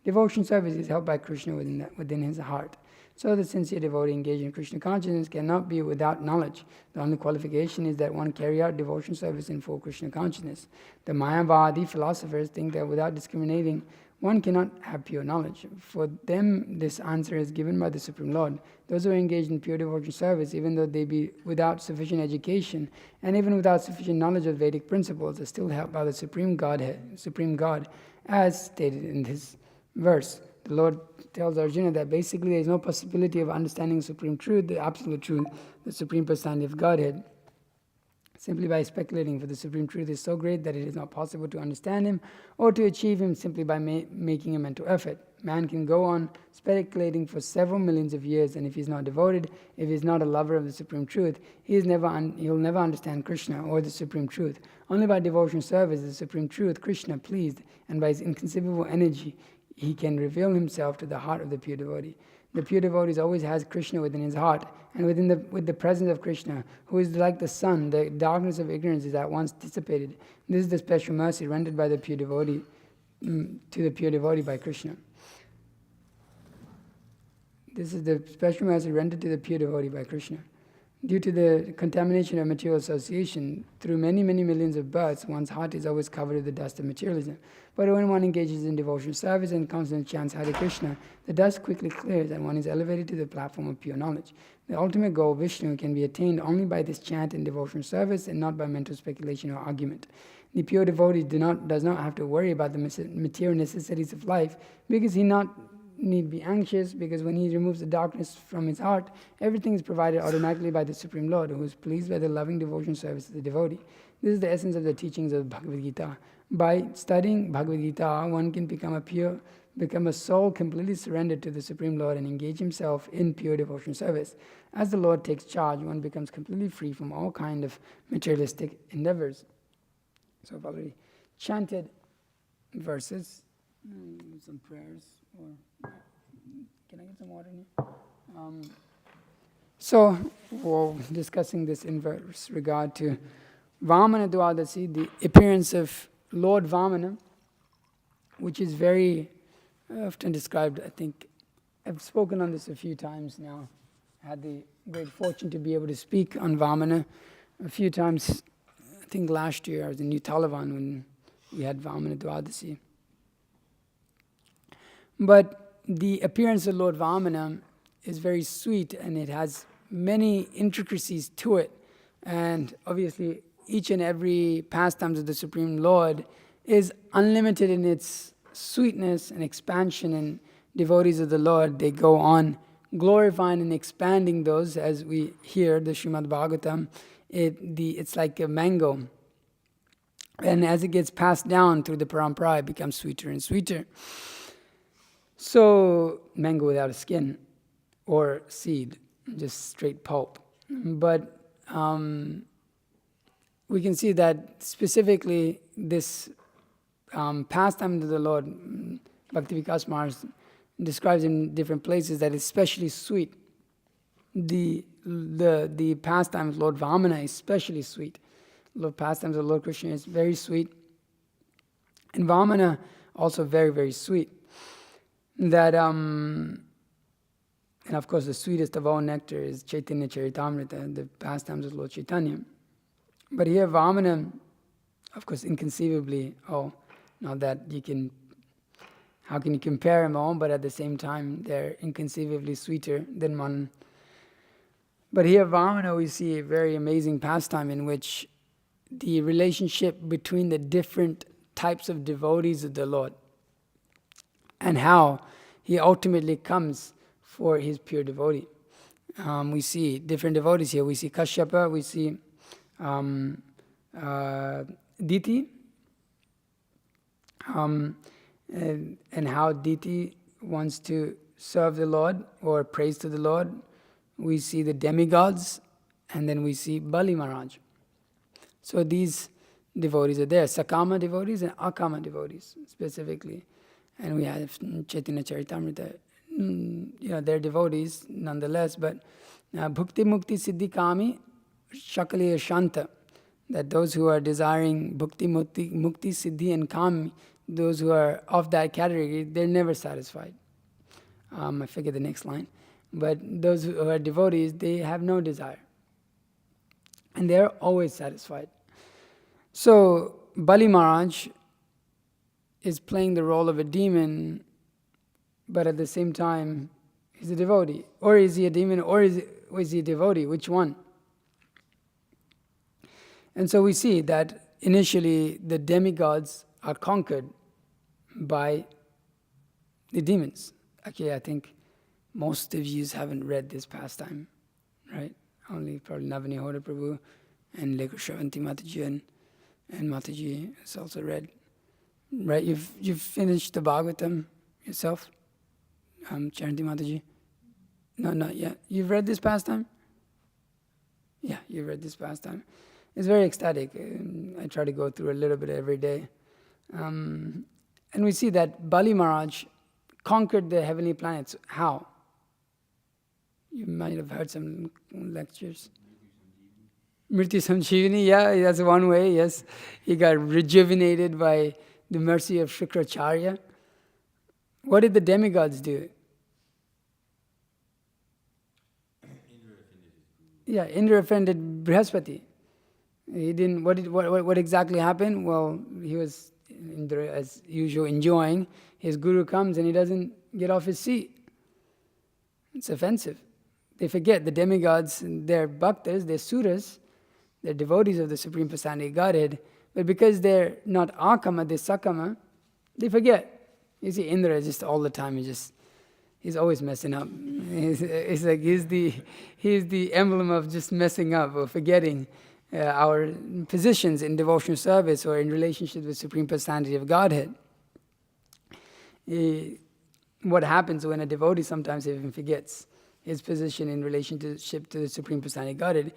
devotion service, he is helped by Krishna within his heart. So the sincere devotee engaged in Krishna consciousness cannot be without knowledge. The only qualification is that one carry out devotion service in full Krishna consciousness. The Mayavadi philosophers think that without discriminating, one cannot have pure knowledge. For them, this answer is given by the Supreme Lord. Those who are engaged in pure devotion service, even though they be without sufficient education and even without sufficient knowledge of Vedic principles, are still helped by the Supreme God, as stated in this verse. The Lord tells Arjuna that basically there is no possibility of understanding the Supreme Truth, the Absolute Truth, the Supreme Personality of Godhead, simply by speculating, for the Supreme Truth is so great that it is not possible to understand Him or to achieve Him simply by making a mental effort. Man can go on speculating for several millions of years, and if he is not devoted, if he is not a lover of the Supreme Truth, he'll never understand Krishna or the Supreme Truth. Only by devotion service, the Supreme Truth, Krishna, pleased, and by His inconceivable energy, He can reveal Himself to the heart of the pure devotee. The pure devotee always has Krishna within his heart, and with the presence of Krishna, who is like the sun, the darkness of ignorance is at once dissipated. This is the special mercy rendered by the pure devotee to the pure devotee by Krishna. This is the special mercy rendered to the pure devotee by Krishna. Due to the contamination of material association, through many, many millions of births, one's heart is always covered with the dust of materialism. But when one engages in devotional service and constantly chants Hare Krishna, the dust quickly clears and one is elevated to the platform of pure knowledge. The ultimate goal, Vishnu, can be attained only by this chant and devotional service and not by mental speculation or argument. The pure devotee does not have to worry about the material necessities of life because he need be anxious, because when he removes the darkness from his heart, everything is provided automatically by the Supreme Lord, who is pleased by the loving devotion service of the devotee. This is the essence of the teachings of Bhagavad Gita. By studying Bhagavad Gita, one can become a soul completely surrendered to the Supreme Lord and engage himself in pure devotion service. As the Lord takes charge, one becomes completely free from all kind of materialistic endeavors. So I've already chanted verses, some prayers, or can I get some water in here? So we're discussing this in regard to Vamana Dvadasi, the appearance of Lord Vamana, which is very often described. I think I've spoken on this a few times now. I had the great fortune to be able to speak on Vamana a few times. I think last year I was in New tavān when we had Vamana Dvadasi. But the appearance of Lord Vamana is very sweet, and it has many intricacies to it. And obviously, each and every pastime of the Supreme Lord is unlimited in its sweetness and expansion. And devotees of the Lord, they go on glorifying and expanding those, as we hear the Srimad Bhagavatam. It's like a mango. And as it gets passed down through the parampara, it becomes sweeter and sweeter. So, mango without a skin or seed, just straight pulp. But we can see that specifically this pastime of the Lord, Bhakti Vikas Maharaj describes in different places that it's especially sweet. The pastime of Lord Vamana is especially sweet. The pastimes of Lord Krishna is very sweet. And Vamana also very, very sweet. That and of course the sweetest of all nectar is Chaitanya Charitamrita, the pastimes of Lord Chaitanya. But here Vamana, of course, inconceivably, not that how can you compare them all, but at the same time they're inconceivably sweeter than one. But here Vamana, we see a very amazing pastime in which the relationship between the different types of devotees of the Lord and how he ultimately comes for his pure devotee. We see different devotees here. We see Kashyapa, we see Diti, and how Diti wants to serve the Lord or praise to the Lord. We see the demigods, and then we see Bali Maharaj. So these devotees are there, Sakama devotees and Akama devotees specifically. And we have Chaitanya Charitamrita. They're devotees nonetheless, but Bhukti Mukti Siddhi Kami Shakaliya Shanta, that those who are desiring Bhukti Mukti Siddhi and Kami, those who are of that category, they're never satisfied. I forget the next line. But those who are devotees, they have no desire. And they're always satisfied. So Bali Maharaj is playing the role of a demon, but at the same time, he's a devotee. Or is he a demon, or is he a devotee? Which one? And so we see that initially the demigods are conquered by the demons. Actually, I think most of you haven't read this pastime, right? Only probably Navani Hoda Prabhu and Lekha Shravanti Mataji and Mataji has also read. Right, you've finished the Bhagavatam yourself, Charanti Mataji? No, not yet. You've read this pastime? Yeah, you've read this pastime. It's very ecstatic. I try to go through a little bit every day. And we see that Bali Maharaj conquered the heavenly planets. How? You might have heard some lectures. Mrityu Sanjeevani, yeah, that's one way, yes. He got rejuvenated by the mercy of Shukracharya. What did the demigods do? Yeah, Indra offended Brihaspati. He didn't. What exactly happened? Well, he was Indra, as usual, enjoying. His guru comes and he doesn't get off his seat. It's offensive. They forget the demigods, they're bhaktas, they're suras, they're devotees of the Supreme Personality of Godhead. But because they're not akama, they're sakama, they forget. You see, Indra is just all the time. He's always messing up. He's like he's the emblem of just messing up or forgetting our positions in devotional service or in relationship with Supreme Personality of Godhead. What happens when a devotee sometimes even forgets his position in relationship to the Supreme Personality of Godhead?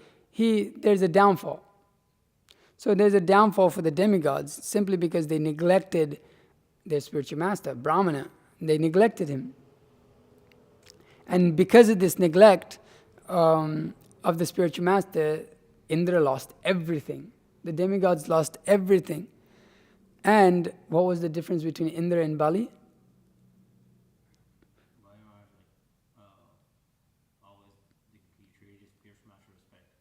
There's a downfall. So there's a downfall for the demigods simply because they neglected their spiritual master, Brahmana. They neglected him. And because of this neglect of the spiritual master, Indra lost everything. The demigods lost everything. And what was the difference between Indra and Bali?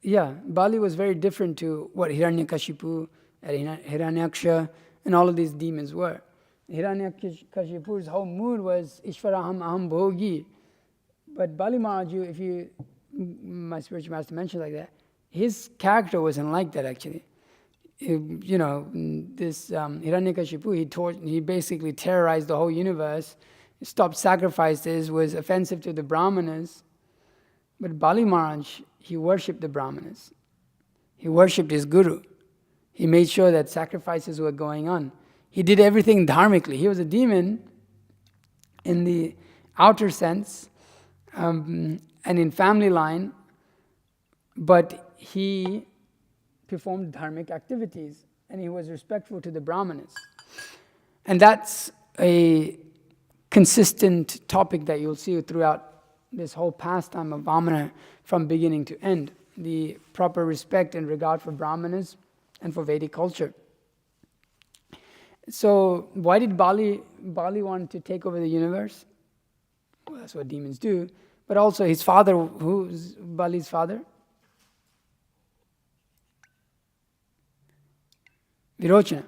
Yeah, Bali was very different to what Hiranyakashipu, Hiranyaksha, and all of these demons were. Hiranyakashipu's whole mood was Ishvaraham Aham Bhogi. But Bali Maharaj, my spiritual master mentioned like that, his character wasn't like that actually. This Hiranyakashipu, he basically terrorized the whole universe, stopped sacrifices, was offensive to the Brahmanas. But Bali Maharaj, he worshipped the Brahmanas. He worshipped his guru. He made sure that sacrifices were going on. He did everything dharmically. He was a demon in the outer sense and in family line, but he performed dharmic activities and he was respectful to the Brahmanas. And that's a consistent topic that you'll see throughout this whole pastime of Vamana from beginning to end. The proper respect and regard for Brahmanas and for Vedic culture. So why did Bali want to take over the universe? Well, that's what demons do. But also his father, who's Bali's father? Virochana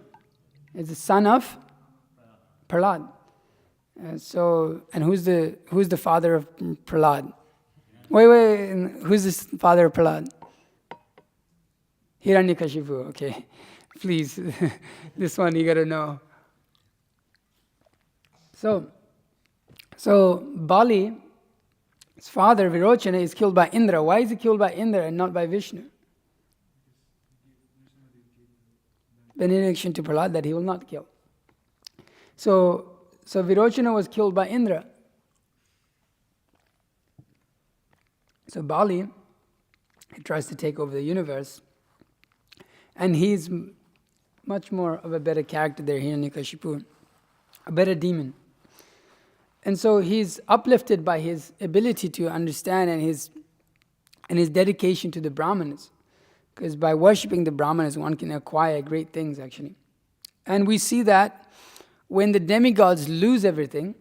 is the son of Prahlad. And who's the father of Prahlad? Wait, who's the father of Prahlad? Hiranyakashipu, okay. Please, this one you gotta know. So Bali, his father Virochana, is killed by Indra. Why is he killed by Indra and not by Vishnu? Benediction to Prahlad that he will not kill. So Virochana was killed by Indra. So Bali, he tries to take over the universe. And he's much more of a better character there, Hiranyakashipu, a better demon. And so he's uplifted by his ability to understand and his dedication to the Brahmanas. Because by worshipping the Brahmanas, one can acquire great things actually. And we see that when the demigods lose everything,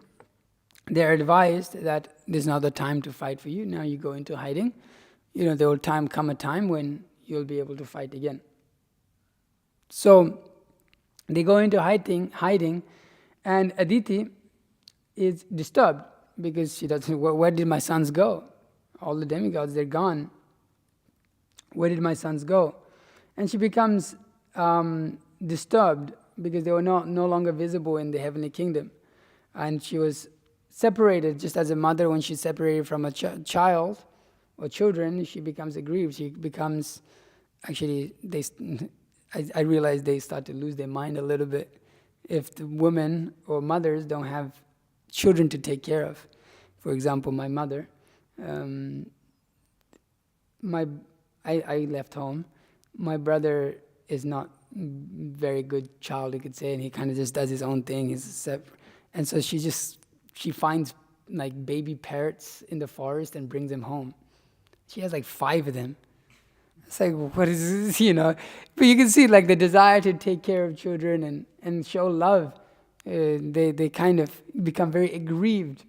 they're advised that there's now the time to fight for you. Now you go into hiding. There will come a time when you'll be able to fight again. So they go into hiding, and Aditi is disturbed because she doesn't. Where did my sons go? All the demigods, they're gone. Where did my sons go? And she becomes disturbed because they were no longer visible in the heavenly kingdom. And she was separated, just as a mother, when she's separated from a child or children, she becomes aggrieved. She becomes, actually, I realize they start to lose their mind a little bit if the women or mothers don't have children to take care of. For example, my mother, I left home. My brother is not very good child, you could say, and he kind of just does his own thing. And so she finds like baby parrots in the forest and brings them home. She has like 5 of them. It's like, what is this, But you can see like the desire to take care of children and show love. They kind of become very aggrieved.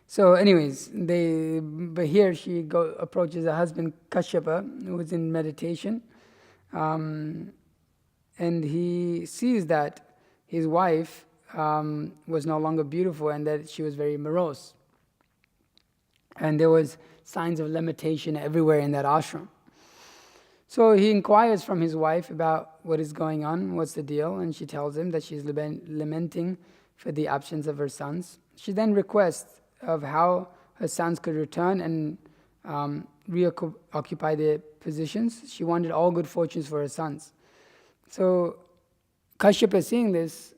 So anyways, but here she approaches her husband Kashyapa, who was in meditation. And he sees that his wife was no longer beautiful and that she was very morose. And there was signs of limitation everywhere in that ashram. So he inquires from his wife about what is going on, what's the deal, and she tells him that she's lamenting for the absence of her sons. She then requests of how her sons could return and reoccupy their positions. She wanted all good fortunes for her sons. So Kashyapa, seeing this,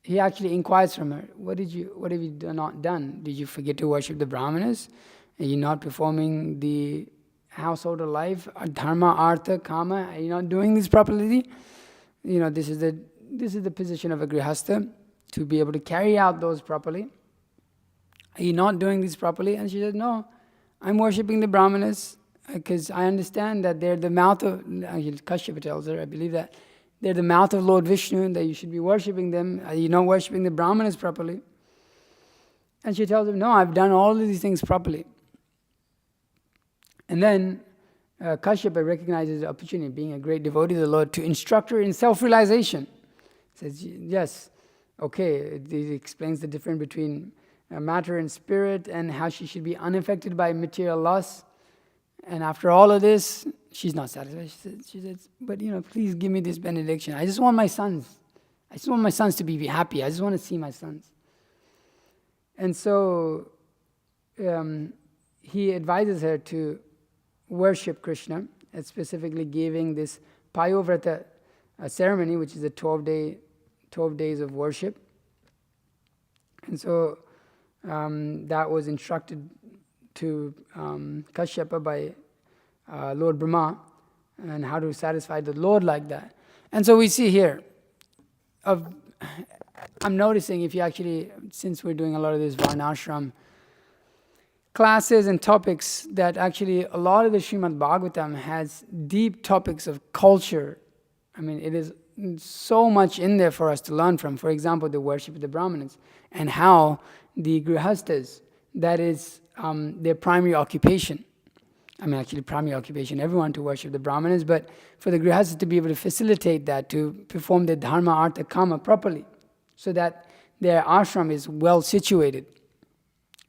he actually inquires from her, what have you not done? Did you forget to worship the Brahmanas? Are you not performing the household life, dharma, artha, kama? Are you not doing this properly? This is the position of a grihastha, to be able to carry out those properly. Are you not doing this properly? And she said, no, I'm worshipping the Brahmanas because I understand that they're the mouth of, Kashyapa tells her, I believe that they're the mouth of Lord Vishnu and that you should be worshipping them. Are you not worshipping the Brahmanas properly? And she tells him, no, I've done all of these things properly. And then Kashyapa recognizes the opportunity, being a great devotee of the Lord, to instruct her in self-realization. Says, yes, okay, it explains the difference between matter and spirit and how she should be unaffected by material loss. And after all of this, she's not satisfied. She says, but please give me this benediction. I just want my sons. I just want my sons to be happy. I just want to see my sons. And so he advises her to worship Krishna, and specifically giving this Payovrata ceremony, which is a 12 days of worship. And so that was instructed to Kashyapa by Lord Brahma, and how to satisfy the Lord like that. And so we see here, I'm noticing if you actually, since we're doing a lot of this Varnashram classes and topics, that actually a lot of the Srimad Bhagavatam has deep topics of culture. I mean, it is so much in there for us to learn from. For example, the worship of the Brahmanas, and how the Grihastas, that is their primary occupation. I mean, actually primary occupation, everyone to worship the Brahmanas, but for the Grihastas to be able to facilitate that, to perform the dharma, artha, kama properly, so that their ashram is well situated.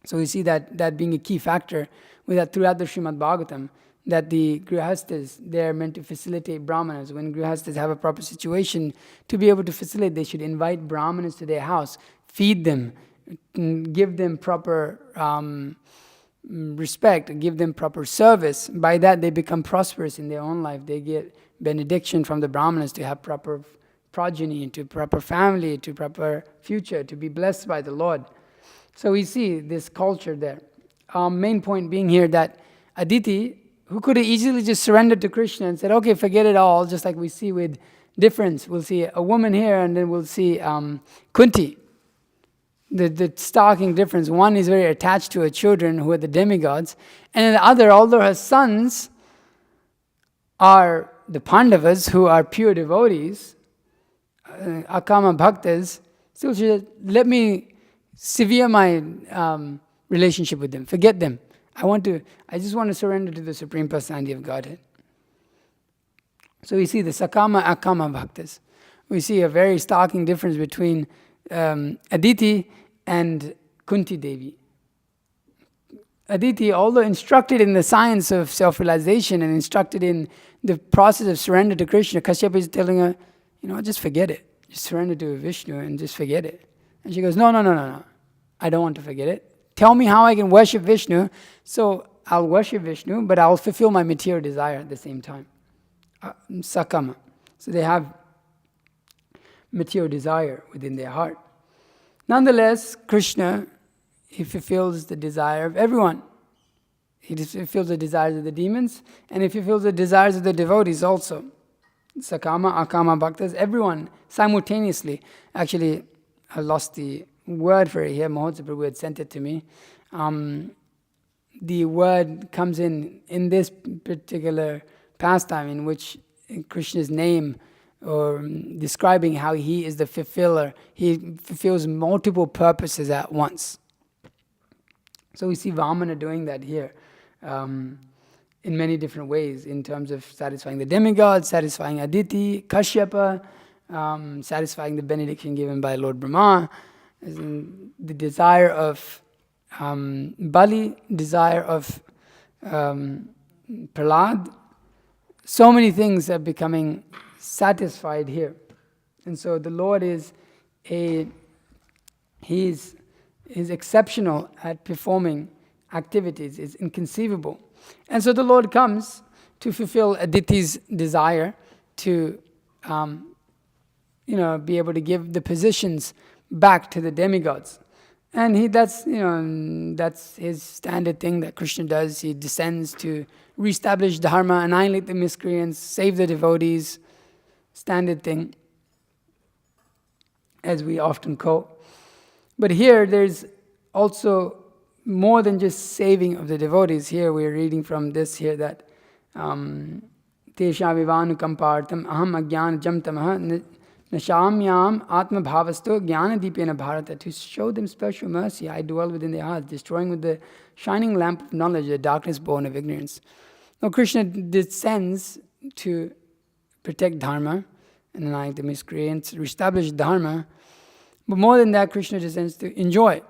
So we see that being a key factor with that throughout the Srimad Bhagavatam, that the Grihastas, they're meant to facilitate Brahmanas. When Grihastas have a proper situation, to be able to facilitate, they should invite Brahmanas to their house, feed them, give them proper respect, give them proper service. By that they become prosperous in their own life. They get benediction from the Brahmanas to have proper progeny, to proper family, to proper future, to be blessed by the Lord. So we see this culture there. Main point being here that Aditi, who could have easily just surrendered to Krishna and said, okay, forget it all, just like we see with difference. We'll see a woman here, and then we'll see Kunti. The starking difference. One is very attached to her children, who are the demigods, and the other, although her sons are the Pandavas, who are pure devotees, Akama Bhaktas, still she said, let me sever my relationship with them. Forget them. I just want to surrender to the Supreme Personality of Godhead. So we see the Sakama Akama Bhaktas. We see a very starking difference between Aditi and Kunti Devi. Aditi, although instructed in the science of self-realization and instructed in the process of surrender to Krishna, Kashyapa is telling her, just forget it. Just surrender to Vishnu and just forget it. And she goes, no. I don't want to forget it. Tell me how I can worship Vishnu, so I'll worship Vishnu, but I'll fulfill my material desire at the same time. Sakama. So they have material desire within their heart. Nonetheless, Krishna, he fulfills the desire of everyone. He fulfills the desires of the demons, and he fulfills the desires of the devotees also. Sakama, Akama, Bhaktas, everyone simultaneously. Actually, I lost the word for it here, Mahotsa Prabhu had sent it to me. The word comes in this particular pastime in which Krishna's name, or describing how he is the fulfiller. He fulfills multiple purposes at once. So we see Vamana doing that here in many different ways, in terms of satisfying the demigods, satisfying Aditi, Kashyapa, satisfying the benediction given by Lord Brahma, the desire of Bali, desire of Prahlad. So many things are becoming satisfied here. And so the Lord is exceptional at performing activities. It's inconceivable. And so the Lord comes to fulfill Aditi's desire to be able to give the positions back to the demigods. And that's his standard thing that Krishna does. He descends to reestablish dharma, annihilate the miscreants, save the devotees. Standard thing, as we often quote. But here there's also more than just saving of the devotees. Here we're reading from this here that Tesha vivanukampartam aham ajnana jamtamaha nashamyam atma bhavasto jnana dipena bharata. To show them special mercy, I dwell within their hearts, destroying with the shining lamp of knowledge the darkness born of ignorance. Now Krishna descends to protect dharma and annihilate the miscreants, reestablish dharma. But more than that, Krishna descends to enjoy.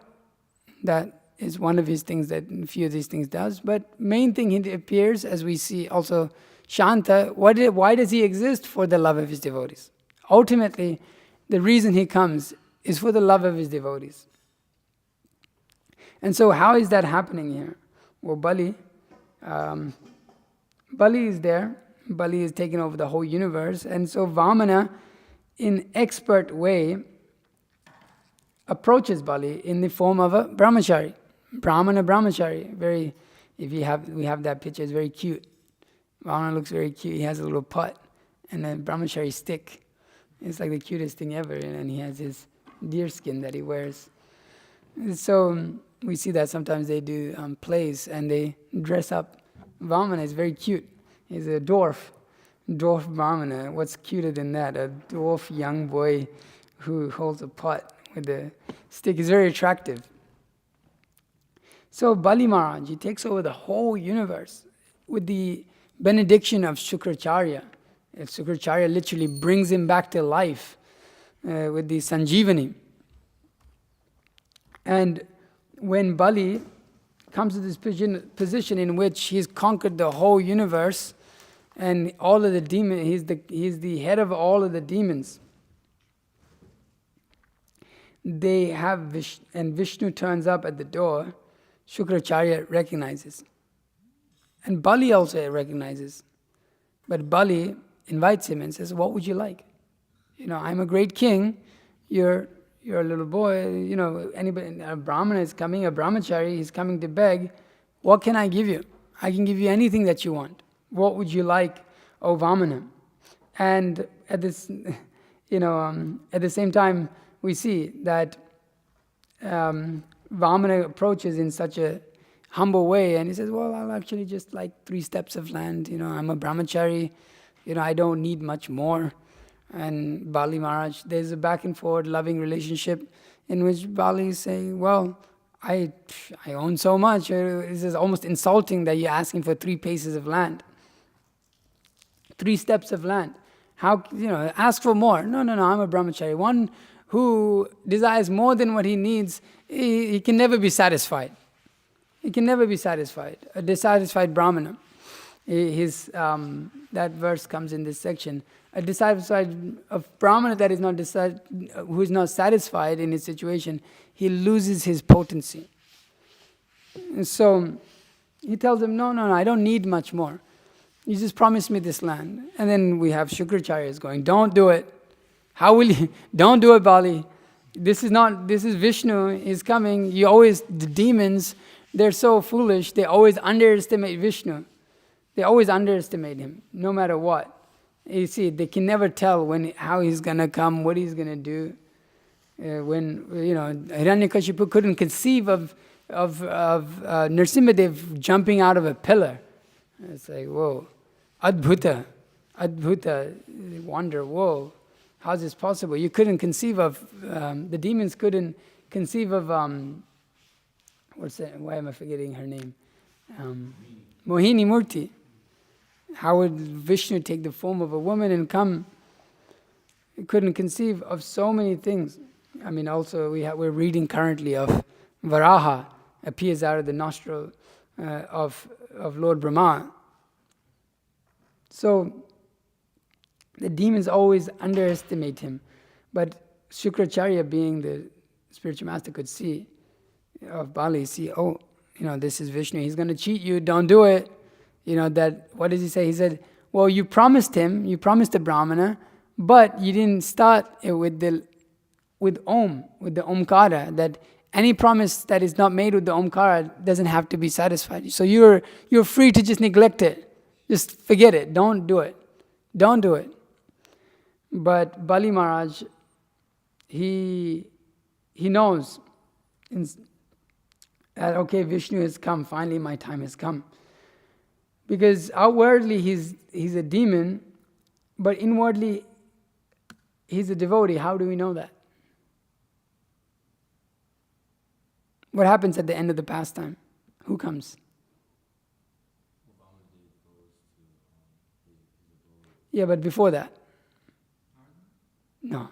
That is one of his things that a few of these things does. But main thing, he appears, as we see also, Shanta. Why does he exist? For the love of his devotees. Ultimately, the reason he comes is for the love of his devotees. And so how is that happening here? Well, Bali is there. Bali is taking over the whole universe. And so Vamana, in expert way, approaches Bali in the form of a brahmachari. Brahmana brahmachari. We have that picture, it's very cute. Vamana looks very cute. He has a little pot and a brahmachari stick. It's like the cutest thing ever. And he has his deer skin that he wears. So we see that sometimes they do plays and they dress up Vamana. It's very cute. He's a dwarf Vamana. What's cuter than that? A dwarf young boy who holds a pot with a stick is very attractive. So Bali Maharaj, he takes over the whole universe with the benediction of Shukracharya. Shukracharya literally brings him back to life with the Sanjeevani. And when Bali comes to this position in which he's conquered the whole universe and all of the demons, he's the head of all of the demons. They have and Vishnu turns up at the door. Shukracharya recognizes. And Bali also recognizes. But Bali invites him and says, what would you like? I'm a great king. You're a little boy. Anybody, a Brahmana is coming, a brahmachari, he's coming to beg. What can I give you? I can give you anything that you want. What would you like, O Vamana? And at this, at the same time, we see that Vamana approaches in such a humble way, and he says, well, I'll actually just like 3 steps of land. I'm a brahmachari. I don't need much more. And Bali Maharaj, there's a back and forth loving relationship in which Bali is saying, well, I own so much. This is almost insulting that you're asking for 3 paces of land. 3 steps of land. How, ask for more. No, I'm a brahmachari. One who desires more than what he needs, he can never be satisfied. He can never be satisfied. A dissatisfied Brahmana. That verse comes in this section. A dissatisfied Brahmana that is not who is not satisfied in his situation, he loses his potency. And so he tells him, no, I don't need much more. You just promised me this land. And then we have Shukracharya is going, don't do it. How will you? Don't do it, Bali. This is Vishnu. He's coming. The demons, they're so foolish. They always underestimate Vishnu. They always underestimate him, no matter what. You see, they can never tell how he's going to come, what he's going to do. when Hiranyakashipu couldn't conceive of Nrsimhadev jumping out of a pillar. It's like, whoa, adbhuta, wonder, whoa, how's this possible? You couldn't conceive of, the demons couldn't conceive of, what's that, why am I forgetting her name? Mohini Murti. How would Vishnu take the form of a woman and come? He couldn't conceive of so many things. I mean, also we're reading currently of Varaha appears out of the nostril of Lord Brahma. So the demons always underestimate him. But Shukracharya, being the spiritual master, could see of Bali, this is Vishnu, he's going to cheat you, don't do it. What does he say? He said, well, you promised the Brahmana, but you didn't start it with the Omkara, that any promise that is not made with the Omkara doesn't have to be satisfied. So you're free to just neglect it. Just forget it. Don't do it. Don't do it. But Bali Maharaj, he knows that, okay, Vishnu has come, finally my time has come. Because outwardly he's a demon, but inwardly he's a devotee. How do we know that? What happens at the end of the pastime? Who comes? Yeah, but before that? No.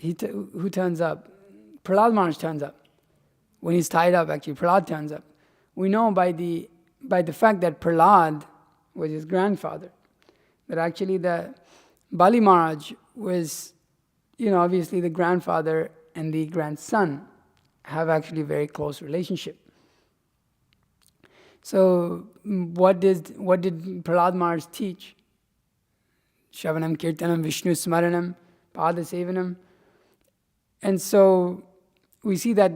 Who turns up? Prahlad Maharaj turns up. When he's tied up, actually, Prahlad turns up. We know by the fact that Prahlad was his grandfather, that actually the Bali Maharaj was, obviously the grandfather and the grandson have actually a very close relationship. So what did Prahlad Maharaj teach? Shravanam, Kirtanam, Vishnu Smaranam, Pada Sevanam. And so we see that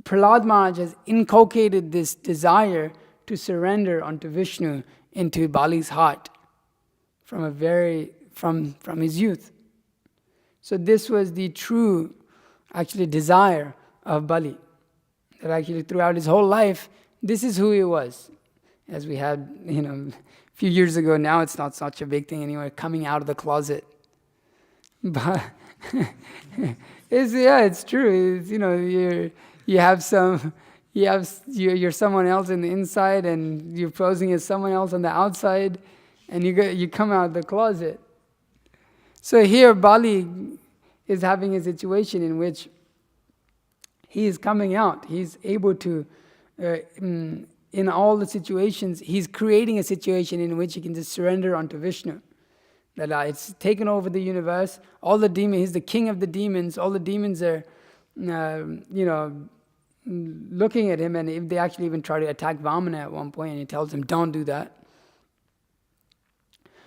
Prahlad Maharaj has inculcated this desire to surrender unto Vishnu into Bali's heart from his youth. So this was the true, actually, desire of Bali. That actually throughout his whole life, this is who he was. As we had, a few years ago, now it's not such a big thing anymore, coming out of the closet. But it's true. You're someone else on the inside, and you're posing as someone else on the outside, and you come out of the closet. So here Bali is having a situation in which he is coming out. He's able to, in all the situations, he's creating a situation in which he can just surrender unto Vishnu. That it's taken over the universe. All the demons, he's the king of the demons. All the demons are, looking at him, and if they actually even try to attack Vamana at one point, and he tells them, don't do that.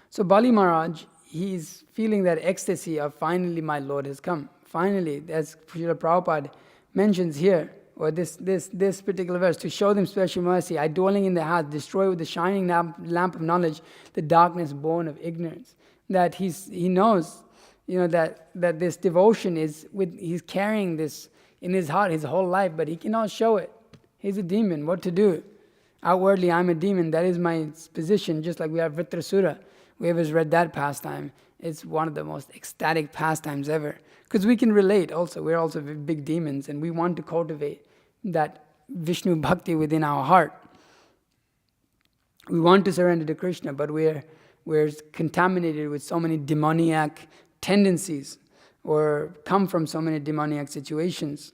So Bali Maharaj, he's feeling that ecstasy of finally my Lord has come. Finally, as Srila Prabhupada mentions here, or this particular verse, to show them special mercy, I dwelling in the heart, destroy with the shining lamp of knowledge the darkness born of ignorance. That he knows, that this devotion he's carrying this in his heart his whole life, but he cannot show it. He's a demon. What to do? Outwardly, I'm a demon. That is my position. Just like we have Vritrasura. Whoever's read that pastime, it's one of the most ecstatic pastimes ever. Because we can relate also. We're also big demons, and we want to cultivate that Vishnu bhakti within our heart. We want to surrender to Krishna, but we're contaminated with so many demoniac tendencies, or come from so many demoniac situations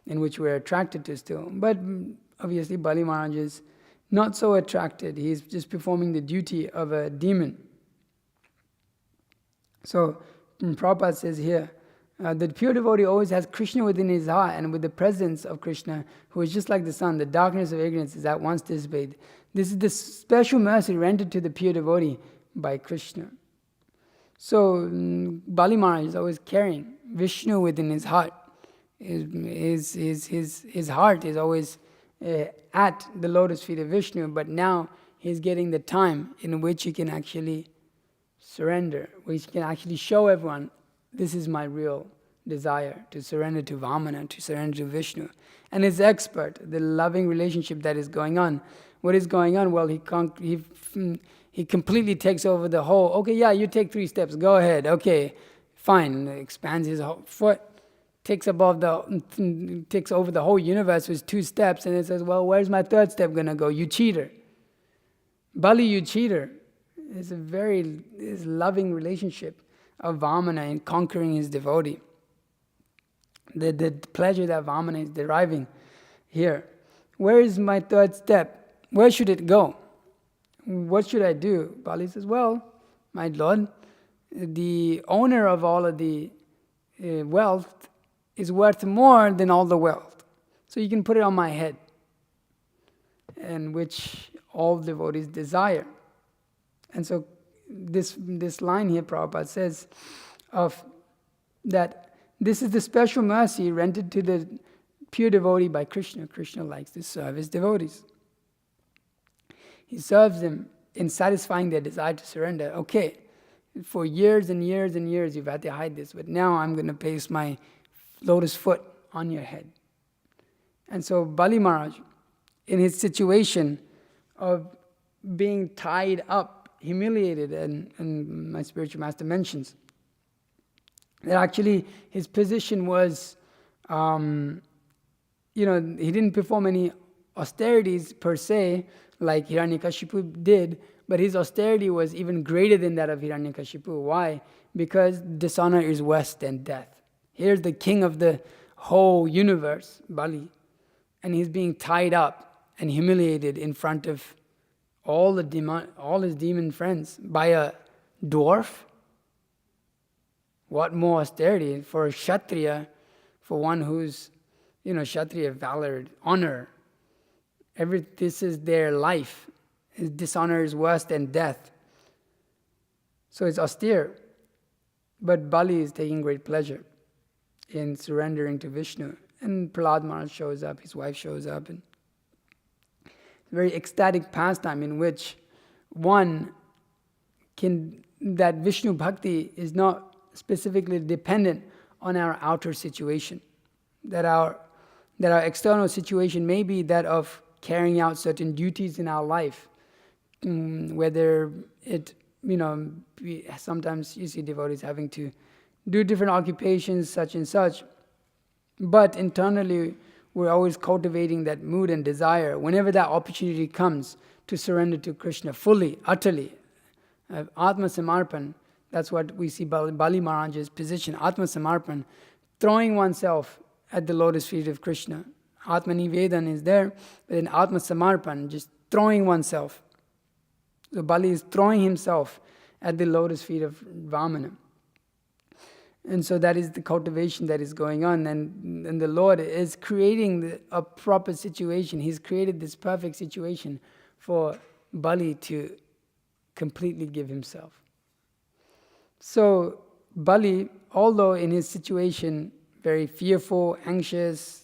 in which we're attracted to still. But obviously Bali Maharaj is not so attracted. He's just performing the duty of a demon. So Prabhupada says here, the pure devotee always has Krishna within his heart, and with the presence of Krishna, who is just like the sun, the darkness of ignorance is at once dissipated. This is the special mercy rendered to the pure devotee by Krishna. So Bali Maharaj is always carrying Vishnu within his heart. His heart is always at the lotus feet of Vishnu, but now he's getting the time in which he can actually surrender, which can actually show everyone, this is my real desire, to surrender to Vamana, to surrender to Vishnu. And his expert, the loving relationship that is going on. What is going on? Well, he completely takes over the whole, okay, yeah, you take 3 steps, go ahead, okay, fine. Expands his whole foot, takes over the whole universe with 2 steps, and it says, well, where's my 3rd step gonna go? You cheater. Bali, you cheater. It's a very loving relationship of Vamana in conquering his devotee. The pleasure that Vamana is deriving here. Where is my 3rd step? Where should it go? What should I do? Bali says, well, my Lord, the owner of all of the wealth is worth more than all the wealth. So you can put it on my head, and which all devotees desire. And so this line here, Prabhupada says, of that this is the special mercy rendered to the pure devotee by Krishna. Krishna likes to serve his devotees. He serves them in satisfying their desire to surrender. Okay, for years and years and years you've had to hide this, but now I'm going to place my lotus foot on your head. And so Bali Maharaj, in his situation of being tied up, humiliated, and my spiritual master mentions that actually his position was, he didn't perform any austerities per se, like Hiranyakashipu did, but his austerity was even greater than that of Hiranyakashipu. Why? Because dishonor is worse than death. Here's the king of the whole universe, Bali, and he's being tied up and humiliated in front of all his demon friends by a dwarf. What more austerity for a Kshatriya, for one who's, Kshatriya, valor, honor. This is their life. His dishonor is worse than death. So it's austere. But Bali is taking great pleasure in surrendering to Vishnu. And Prahlad Maharaj shows up, his wife shows up. And it's a very ecstatic pastime in which that Vishnu Bhakti is not specifically dependent on our outer situation. That our external situation may be that of carrying out certain duties in our life, whether it, sometimes you see devotees having to do different occupations, such and such, but internally we're always cultivating that mood and desire, whenever that opportunity comes, to surrender to Krishna fully, utterly. Atma Samarpan, that's what we see Bali Maharaj's position, Atma Samarpan, throwing oneself at the lotus feet of Krishna. Atma Nivedan is there, but in Atma Samarpan, just throwing oneself. So Bali is throwing himself at the lotus feet of Vamana. And so that is the cultivation that is going on, and the Lord is creating a proper situation. He's created this perfect situation for Bali to completely give himself. So Bali, although in his situation very fearful, anxious,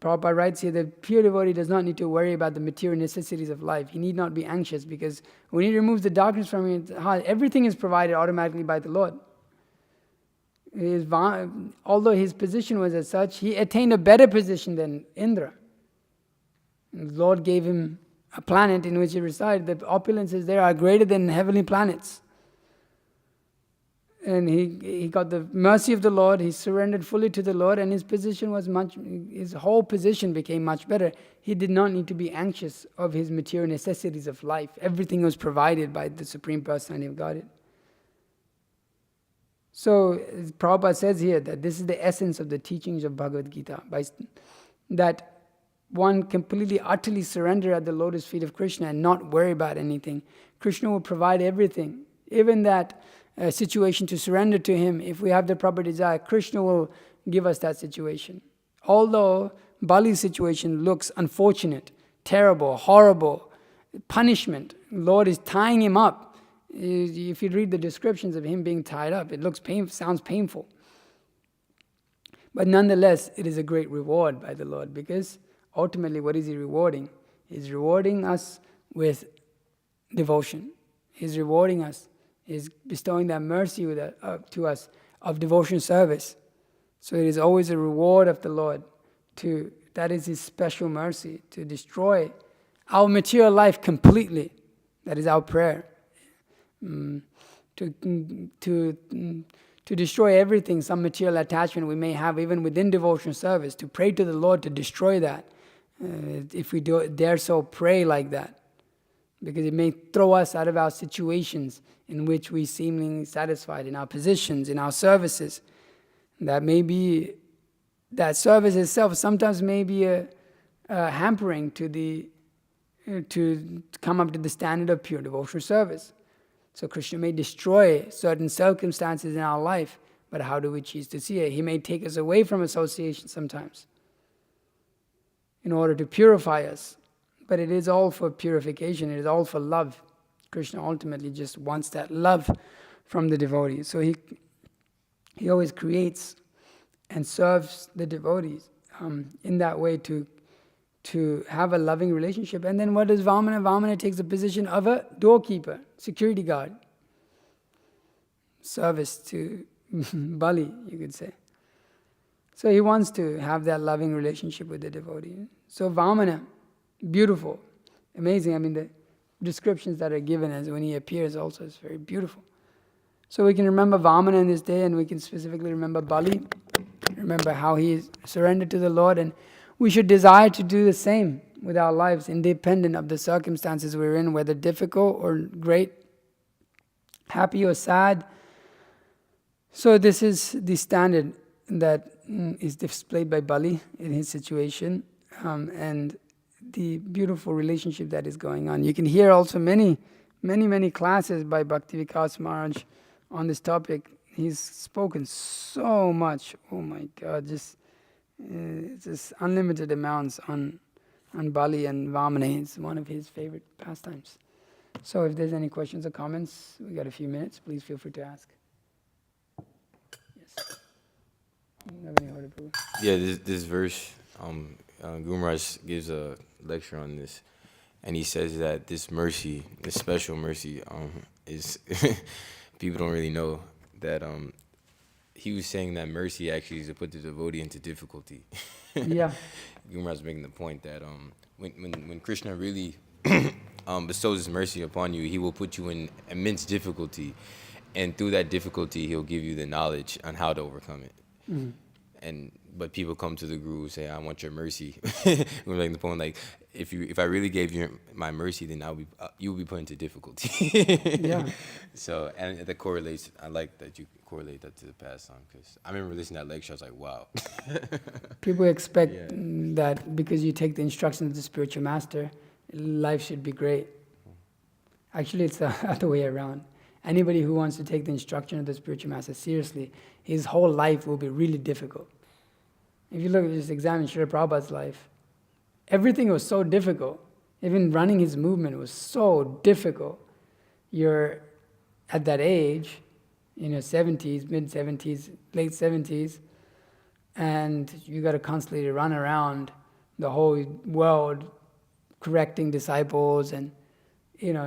Prabhupada writes here, the pure devotee does not need to worry about the material necessities of life. He need not be anxious, because when he removes the darkness from his heart, everything is provided automatically by the Lord. Although his position was as such, he attained a better position than Indra. And the Lord gave him a planet in which he resided. The opulences there are greater than heavenly planets. And he got the mercy of the Lord, he surrendered fully to the Lord, and his whole position became much better. He did not need to be anxious of his material necessities of life. Everything was provided by the Supreme Personality of Godhead. So Prabhupada says here that this is the essence of the teachings of Bhagavad Gita, that one completely, utterly surrender at the lotus feet of Krishna and not worry about anything. Krishna will provide everything, even that situation to surrender to him. If we have the proper desire, Krishna will give us that situation. Although Bali's situation looks unfortunate, terrible, horrible, punishment, Lord is tying him up. If you read the descriptions of him being tied up, it looks sounds painful. But nonetheless, it is a great reward by the Lord, because ultimately what is he rewarding? He's rewarding us with devotion. He's rewarding us. He's bestowing that mercy to us of devotion service. So it is always a reward of the Lord that is His special mercy, to destroy our material life completely. That is our prayer. To destroy everything, some material attachment we may have even within devotion service, to pray to the Lord to destroy that. If we dare so pray like that, because it may throw us out of our situations in which we seemingly satisfied, in our positions, in our services. That may be, that service itself sometimes may be a hampering to come up to the standard of pure devotional service. So Krishna may destroy certain circumstances in our life, but how do we choose to see it? He may take us away from association sometimes in order to purify us. But it is all for purification, it is all for love. Krishna ultimately just wants that love from the devotee. So he always creates and serves the devotees in that way to have a loving relationship. And then what does Vamana? Vamana takes the position of a doorkeeper, security guard. Service to Bali, you could say. So he wants to have that loving relationship with the devotee. So Vamana, beautiful, amazing. I mean, the descriptions that are given as when he appears also is very beautiful. So we can remember Vamana in this day, and we can specifically remember Bali, remember how he surrendered to the Lord, and we should desire to do the same with our lives, independent of the circumstances we're in, whether difficult or great, happy or sad. So this is the standard that is displayed by Bali in his situation, and the beautiful relationship that is going on. You can hear also many classes by Bhakti Vikas Maharaj on this topic. He's spoken so much, oh my God, just unlimited amounts on Bali and Vamana. It's one of his favorite pastimes. So if there's any questions or comments, we got a few minutes, please feel free to ask. Yes. Yeah, this verse, Guru Maharaj gives a lecture on this, and he says that this mercy, this special mercy, is people don't really know that he was saying that mercy actually is to put the devotee into difficulty. Yeah. Guru Maharaj is making the point that when Krishna really bestows his mercy upon you, he will put you in immense difficulty, and through that difficulty, he'll give you the knowledge on how to overcome it. Mm-hmm. But people come to the Guru and say, "I want your mercy." We're making the point like, if I really gave you my mercy, then you will be put into difficulty. Yeah. So, and that correlates. I like that you correlate that to the past song, because I remember listening to that lecture. I was like, wow. People expect that because you take the instructions of the spiritual master, life should be great. Actually, it's the other way around. Anybody who wants to take the instruction of the spiritual master seriously, his whole life will be really difficult. If you look at just examine Srila Prabhupada's life, everything was so difficult. Even running his movement was so difficult. You're at that age, 70s, mid-70s, late 70s, and you got to constantly run around the whole world correcting disciples and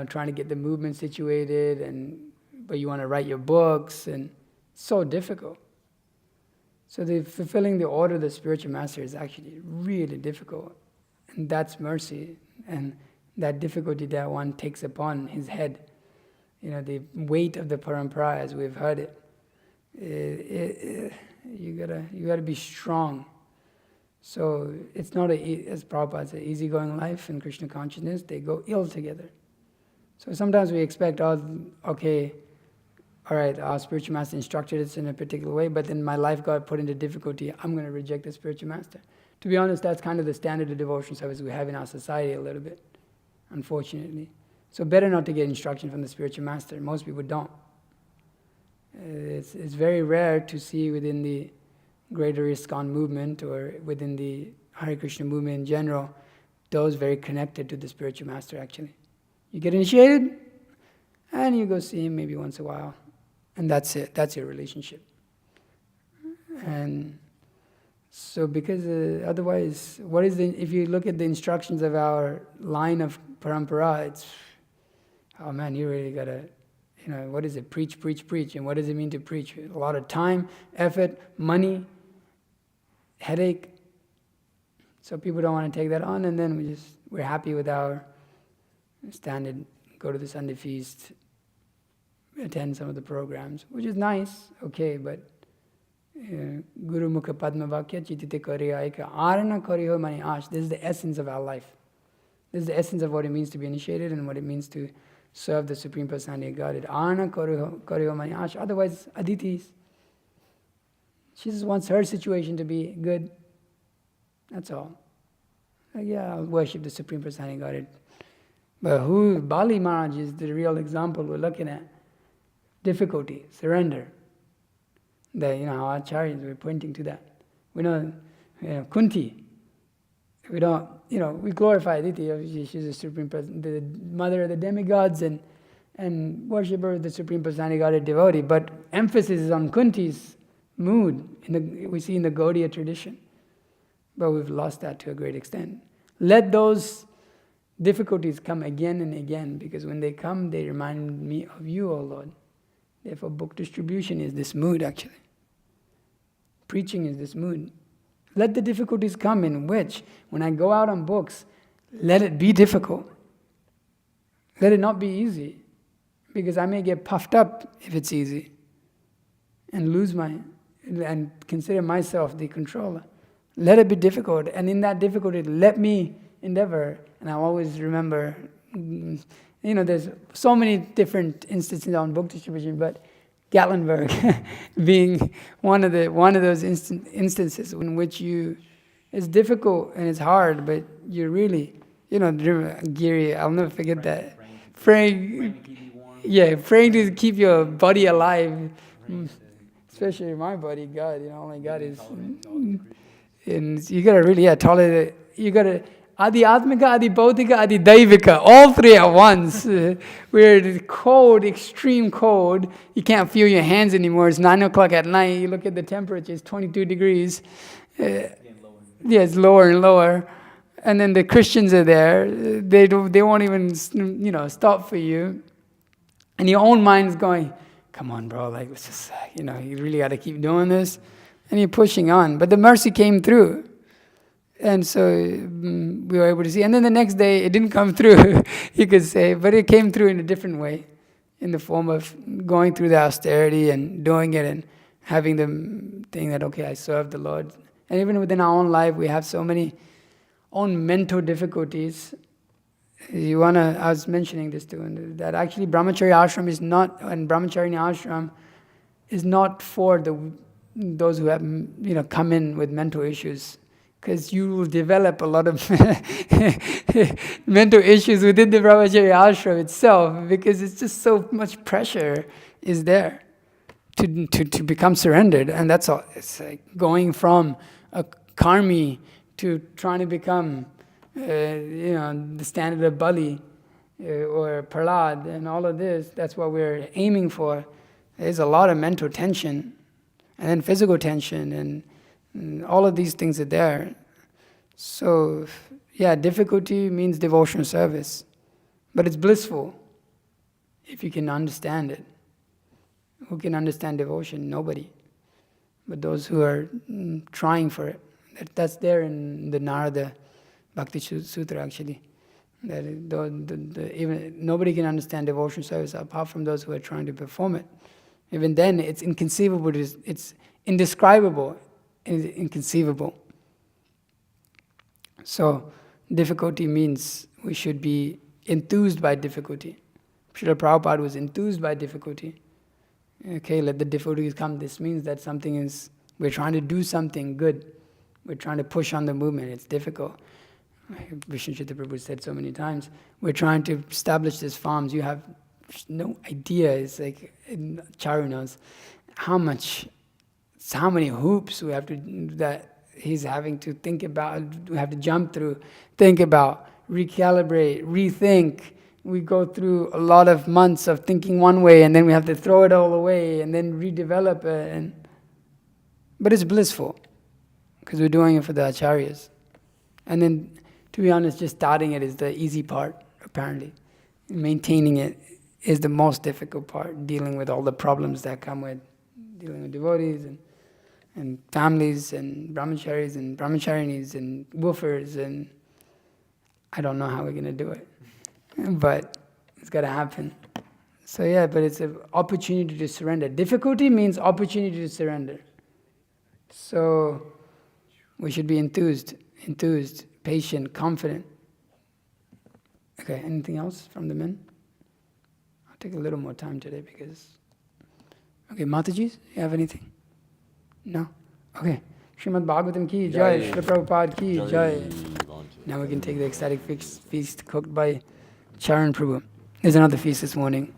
trying to get the movement situated, but you want to write your books, and it's so difficult. So fulfilling the order of the spiritual master is actually really difficult. And that's mercy. And that difficulty that one takes upon his head, the weight of the parampara, as we've heard it, you gotta be strong. So it's not, as Prabhupada said, easygoing life and Krishna consciousness, they go ill together. So sometimes we expect, all right, our spiritual master instructed us in a particular way, but then my life got put into difficulty, I'm going to reject the spiritual master. To be honest, that's kind of the standard of devotion service we have in our society a little bit, unfortunately. So better not to get instruction from the spiritual master. Most people don't. It's very rare to see within the greater ISKCON movement or within the Hare Krishna movement in general, those very connected to the spiritual master actually. You get initiated, and you go see him maybe once in a while. And that's it. That's your relationship. And so because otherwise, if you look at the instructions of our line of parampara, it's, oh man, you really got to what is it? Preach, preach, preach. And what does it mean to preach? A lot of time, effort, money, headache. So people don't want to take that on, and then we're happy with our standard, go to the Sunday feast, attend some of the programs, which is nice, okay, but Guru Mukha Padma Vakya Chitite Kariya Aika Arana Kariho Mani Ash. This is the essence of our life. This is the essence of what it means to be initiated and what it means to serve the Supreme Personality of Godhead. Arana Kariho Mani Ash. Otherwise, Aditis. She just wants her situation to be good. That's all. I'll worship the Supreme Personality of Godhead. But Bali Maharaj is the real example we're looking at. Difficulty, surrender. Our acharyas were pointing to that. We know, Kunti. We don't, we glorify Aditi. She's the Supreme Person, the mother of the demigods and worshipper of the Supreme Personality Godhead devotee. But emphasis is on Kunti's mood. We see in the Gaudiya tradition. But we've lost that to a great extent. Let those difficulties come again and again, because when they come, they remind me of you, O Lord. Therefore, book distribution is this mood, actually. Preaching is this mood. Let the difficulties come, in which, when I go out on books, let it be difficult. Let it not be easy, because I may get puffed up if it's easy, and consider myself the controller. Let it be difficult, and in that difficulty, let me endeavor. And I always remember, there's so many different instances on book distribution, but Gatlinburg being one of those instances in which it's difficult and it's hard, but you really, Giri, I'll never forget that. Praying to keep your body alive, especially my body. God, only God is. And you gotta really tolerate it. You gotta Adi Atmika, Adi Bhautika, Adi Daivika, all three at once. We're cold, extreme cold. You can't feel your hands anymore. It's 9 o'clock at night. You look at the temperature, it's 22 degrees. It's lower and lower. And then the Christians are there. They won't even, stop for you. And your own mind's going, come on, bro, it's just, you really got to keep doing this. And you're pushing on. But the mercy came through. And so we were able to see. And then the next day, it didn't come through, you could say, but it came through in a different way, in the form of going through the austerity and doing it and having the thing that, okay, I serve the Lord. And even within our own life, we have so many own mental difficulties. I was mentioning this too, that actually Brahmacharya ashram is not, and Brahmacharini ashram is not for those who have, come in with mental issues. Because you will develop a lot of mental issues within the Brahmacharya ashram itself, because it's just so much pressure is there to become surrendered. And that's all. It's like going from a karmi to trying to become, the standard of Bali or Prahlad and all of this. That's what we're aiming for. There's a lot of mental tension and then physical tension and all of these things are there. So, difficulty means devotional service. But it's blissful if you can understand it. Who can understand devotion? Nobody. But those who are trying for it. That's there in the Narada Bhakti Sutra, actually. That even nobody can understand devotional service apart from those who are trying to perform it. Even then, it's inconceivable. It's indescribable. Inconceivable. So, difficulty means we should be enthused by difficulty. Srila Prabhupada was enthused by difficulty. Okay, let the difficulties come. This means that we're trying to do something good. We're trying to push on the movement. It's difficult. Vishnu Chitta Prabhu said so many times, we're trying to establish these farms. You have no idea. It's like, Charu knows how many hoops that he's having to think about, we have to jump through, think about, recalibrate, rethink. We go through a lot of months of thinking one way, and then we have to throw it all away, and then redevelop it. But it's blissful, because we're doing it for the acharyas. And then, to be honest, just starting it is the easy part, apparently. Maintaining it is the most difficult part, dealing with all the problems that come with dealing with devotees and families and brahmacharis and brahmacharinis and woofers, and I don't know how we're going to do it. But it's got to happen. So yeah, but it's an opportunity to surrender. Difficulty means opportunity to surrender. So we should be enthused, patient, confident. Okay, anything else from the men? I'll take a little more time today because... Okay, Mataji, you have anything? No? Okay. Srimad Bhagavatam ki jai, Srila Prabhupada ki jai. Now we can take the ecstatic feast cooked by Charan Prabhu. There's another feast this morning.